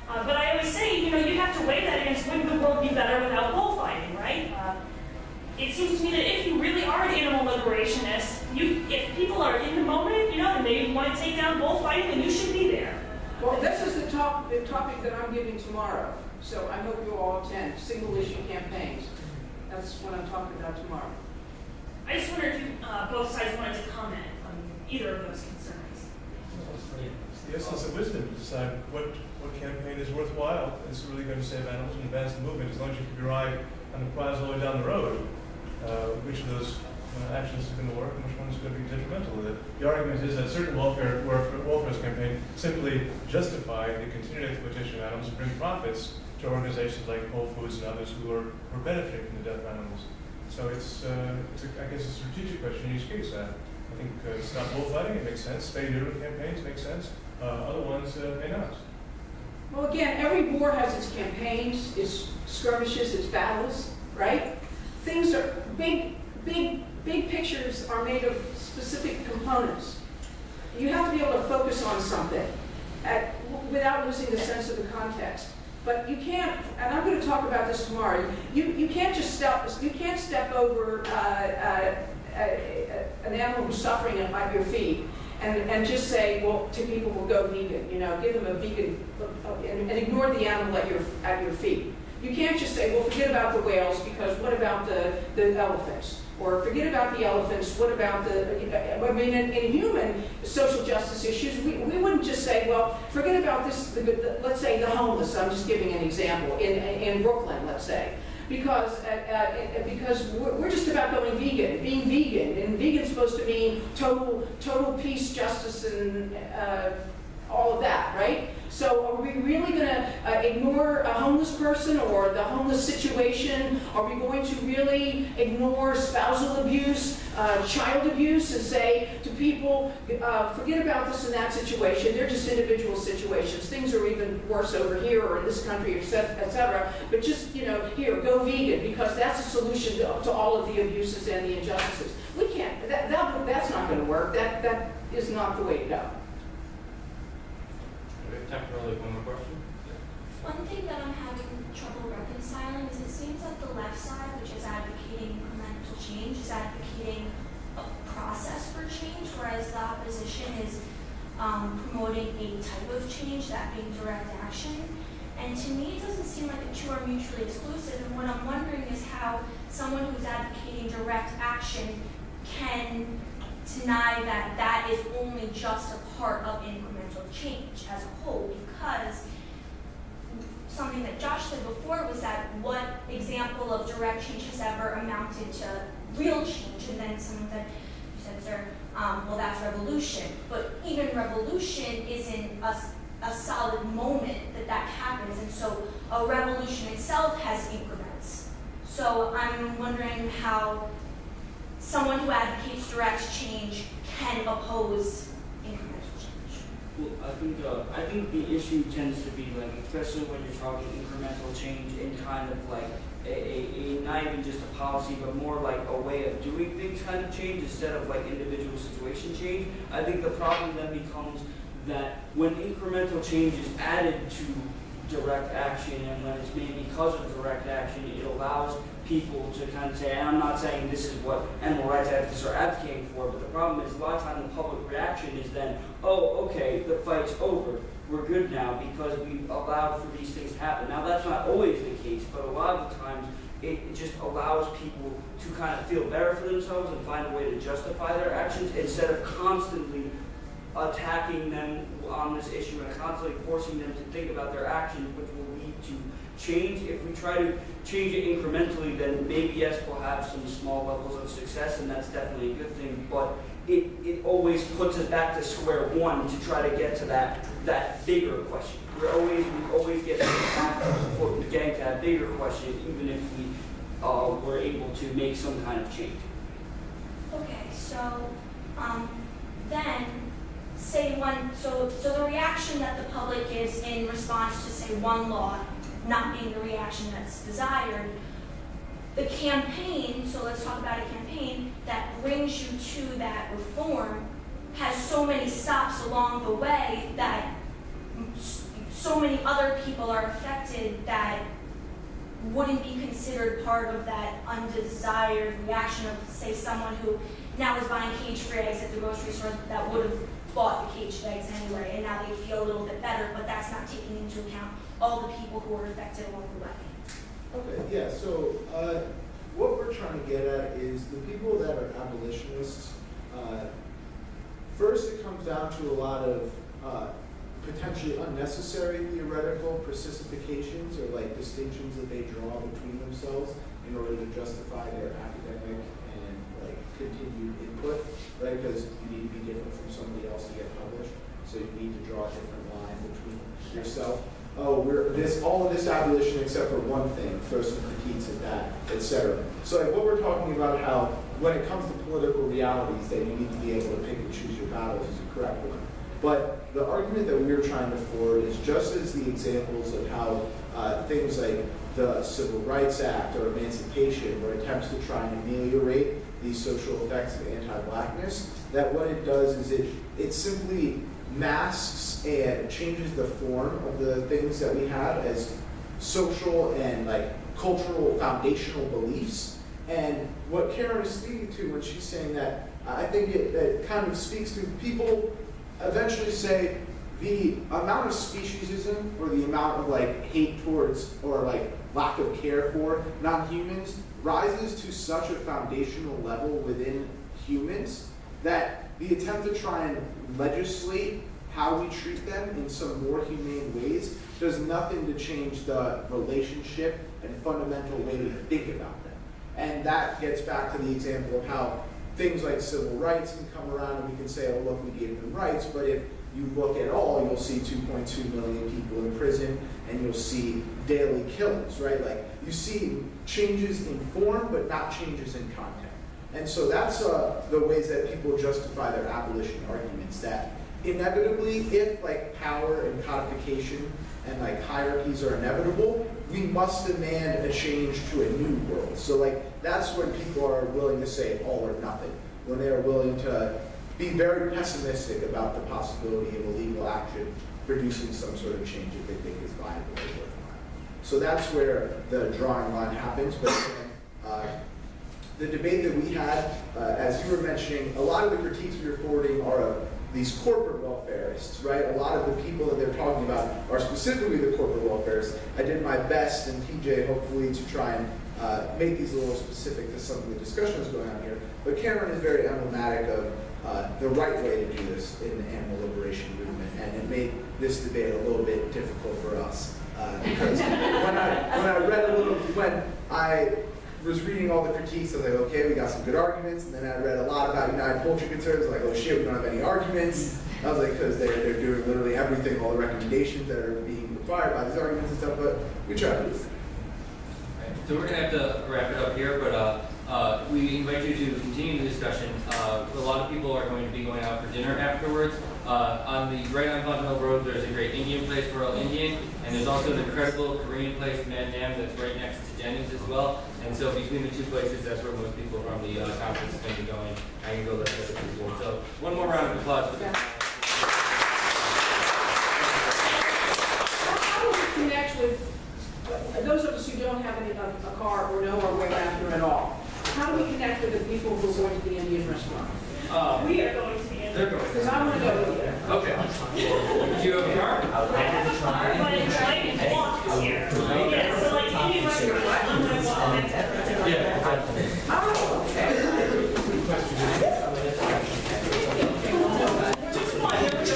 But I always say, you have to weigh that against wouldn't the world be better without bullfighting, right? It seems to me that if you really are an animal liberationist, if people are in the moment, and they want to take down bullfighting, then you should be there. Well, this is the topic that I'm giving tomorrow. So I hope you all attend single-issue campaigns. That's what I'm talking about tomorrow. I just wonder if you, both sides wanted to comment on either of those concerns. the essence of wisdom to decide what campaign is worthwhile, is really going to save animals and advance the movement, as long as you keep your eye on the prize all the way down the road, which of those actions is going to work and which one is going to be detrimental. The argument is that certain welfare campaign simply justify the continued exploitation of animals and bring profits to organizations like Whole Foods and others who are benefiting from the death of animals. So it's I guess, a strategic question in each case. I think it's not bullfighting, it makes sense. Spay-neuter campaigns make sense. Other ones may not. Well, again, every war has its campaigns, its skirmishes, its battles, right? Things are big pictures are made of specific components. You have to be able to focus on something without losing the sense of the context. But you can't, and I'm going to talk about this tomorrow. You can't just step over an animal who's suffering at your feet and just say, well, to people, will go vegan. Give them a vegan and ignore the animal at your feet. You can't just say, well, forget about the whales because what about the elephants? Or forget about the elephants, what about in human social justice issues, we wouldn't just say, well, forget about this, let's say the homeless, I'm just giving an example, in Brooklyn, let's say. Because we're just about going vegan, being vegan, and vegan's supposed to mean total peace, justice, and all of that, right? So are we really going to ignore a homeless person or the homeless situation? Are we going to really ignore spousal abuse, child abuse, and say to people, forget about this and that situation, they're just individual situations. Things are even worse over here or in this country, et cetera. But just, here, go vegan, because that's a solution to all of the abuses and the injustices. We can't, that's not going to work. That is not the way to go. Time for one more question. One thing that I'm having trouble reconciling is it seems that the left side, which is advocating incremental change, is advocating a process for change, whereas the opposition is promoting a type of change, that being direct action. And to me, it doesn't seem like the two are mutually exclusive. And what I'm wondering is how someone who's advocating direct action can deny that that is only just a part of incremental change as a whole, because something that Josh said before was that what example of direct change has ever amounted to real change? And then someone said, you said, sir, well, that's revolution. But even revolution isn't a solid moment that happens. And so a revolution itself has increments. So I'm wondering how someone who advocates direct change can oppose incremental change. Well, I think the issue tends to be like, especially when you're talking incremental change in kind of like a not even just a policy, but more like a way of doing things kind of change instead of like individual situation change. I think the problem then becomes that when incremental change is added to direct action, and when it's made because of direct action, it allows people to kind of say, and I'm not saying this is what animal rights activists are advocating for, but the problem is a lot of times the public reaction is then, oh, okay, the fight's over, we're good now because we allowed for these things to happen. Now that's not always the case, but a lot of the times it just allows people to kind of feel better for themselves and find a way to justify their actions instead of constantly attacking them on this issue and constantly forcing them to think about their actions, which will lead to change. If we try to change it incrementally, then maybe yes, we'll have some small levels of success, and that's definitely a good thing, but it always puts us back to square one to try to get to that bigger question. We always get back to getting to that bigger question, even if we were able to make some kind of change. Okay, so then say so the reaction that the public gives in response to say one law not being the reaction that's desired, the campaign, so let's talk about a campaign that brings you to that reform has so many stops along the way that so many other people are affected that wouldn't be considered part of that undesired reaction of, say, someone who now is buying cage-free eggs at the grocery store that would have bought the caged eggs anyway, and now they feel a little bit better, but that's not taking into account all the people who are affected along the way. Okay, yeah, so what we're trying to get at is the people that are abolitionists, first it comes down to a lot of potentially unnecessary theoretical precipitations or like distinctions that they draw between themselves in order to justify their academic and like continued input, right? Because you need to be different from somebody else to get published, so you need to draw a different line between yourself. Oh, all of this abolition except for one thing, throw some critiques at that, etc. So like what we're talking about, how when it comes to political realities, that you need to be able to pick and choose your battles is a correct one. But the argument that we're trying to forward is just as the examples of how things like the Civil Rights Act or emancipation were attempts to try and ameliorate these social effects of anti-blackness, that what it does is it simply masks and changes the form of the things that we have as social and like cultural foundational beliefs. And what Karen is speaking to when she's saying that, I think it kind of speaks to people eventually say the amount of speciesism or the amount of like hate towards or like lack of care for non-humans rises to such a foundational level within humans that the attempt to try and legislate how we treat them in some more humane ways does nothing to change the relationship and fundamental way we think about them. And that gets back to the example of how things like civil rights can come around and we can say, oh, look, we gave them rights, but if you look at all, you'll see 2.2 million people in prison and you'll see daily killings, right? Like you see changes in form, but not changes in content. And so that's the ways that people justify their abolition arguments, that inevitably, if like power and codification and like hierarchies are inevitable, we must demand a change to a new world. So like that's when people are willing to say all or nothing, when they are willing to be very pessimistic about the possibility of illegal action producing some sort of change that they think is viable or worthwhile. So that's where the drawing line happens. But the debate that we had, as you were mentioning, a lot of the critiques we were forwarding are of these corporate welfarists, right? A lot of the people that they're talking about are specifically the corporate welfarists. I did my best, and TJ, hopefully, to try and make these a little specific to some of the discussions going on here. But Cameron is very emblematic of the right way to do this in the animal liberation movement, and it made this debate a little bit difficult for us. Because when I was reading all the critiques, I was like, okay, we got some good arguments, and then I read a lot about United Poultry Concerns, like, oh shit, we don't have any arguments. I was like, because they're doing literally everything, all the recommendations that are being required by these arguments and stuff, but we try to do it. So we're going to have to wrap it up here, but we invite you to continue the discussion. A lot of people are going to be going out for dinner afterwards. Right on Continental Road, there's a great Indian place, Royal Indian, and there's also an incredible Korean place, Nam Nam, that's right next to Jennings as well. And so between the two places, that's where most people from the conference is going to be going. I can go look at the people. So one more round of applause for them. How do we connect with those of us who don't have a car or know our way around here at all? How do we connect with the people who are going to the Indian restaurant? We are going to the end. They're going. Because I want to go with you. Okay. Do you have a car? I have a car,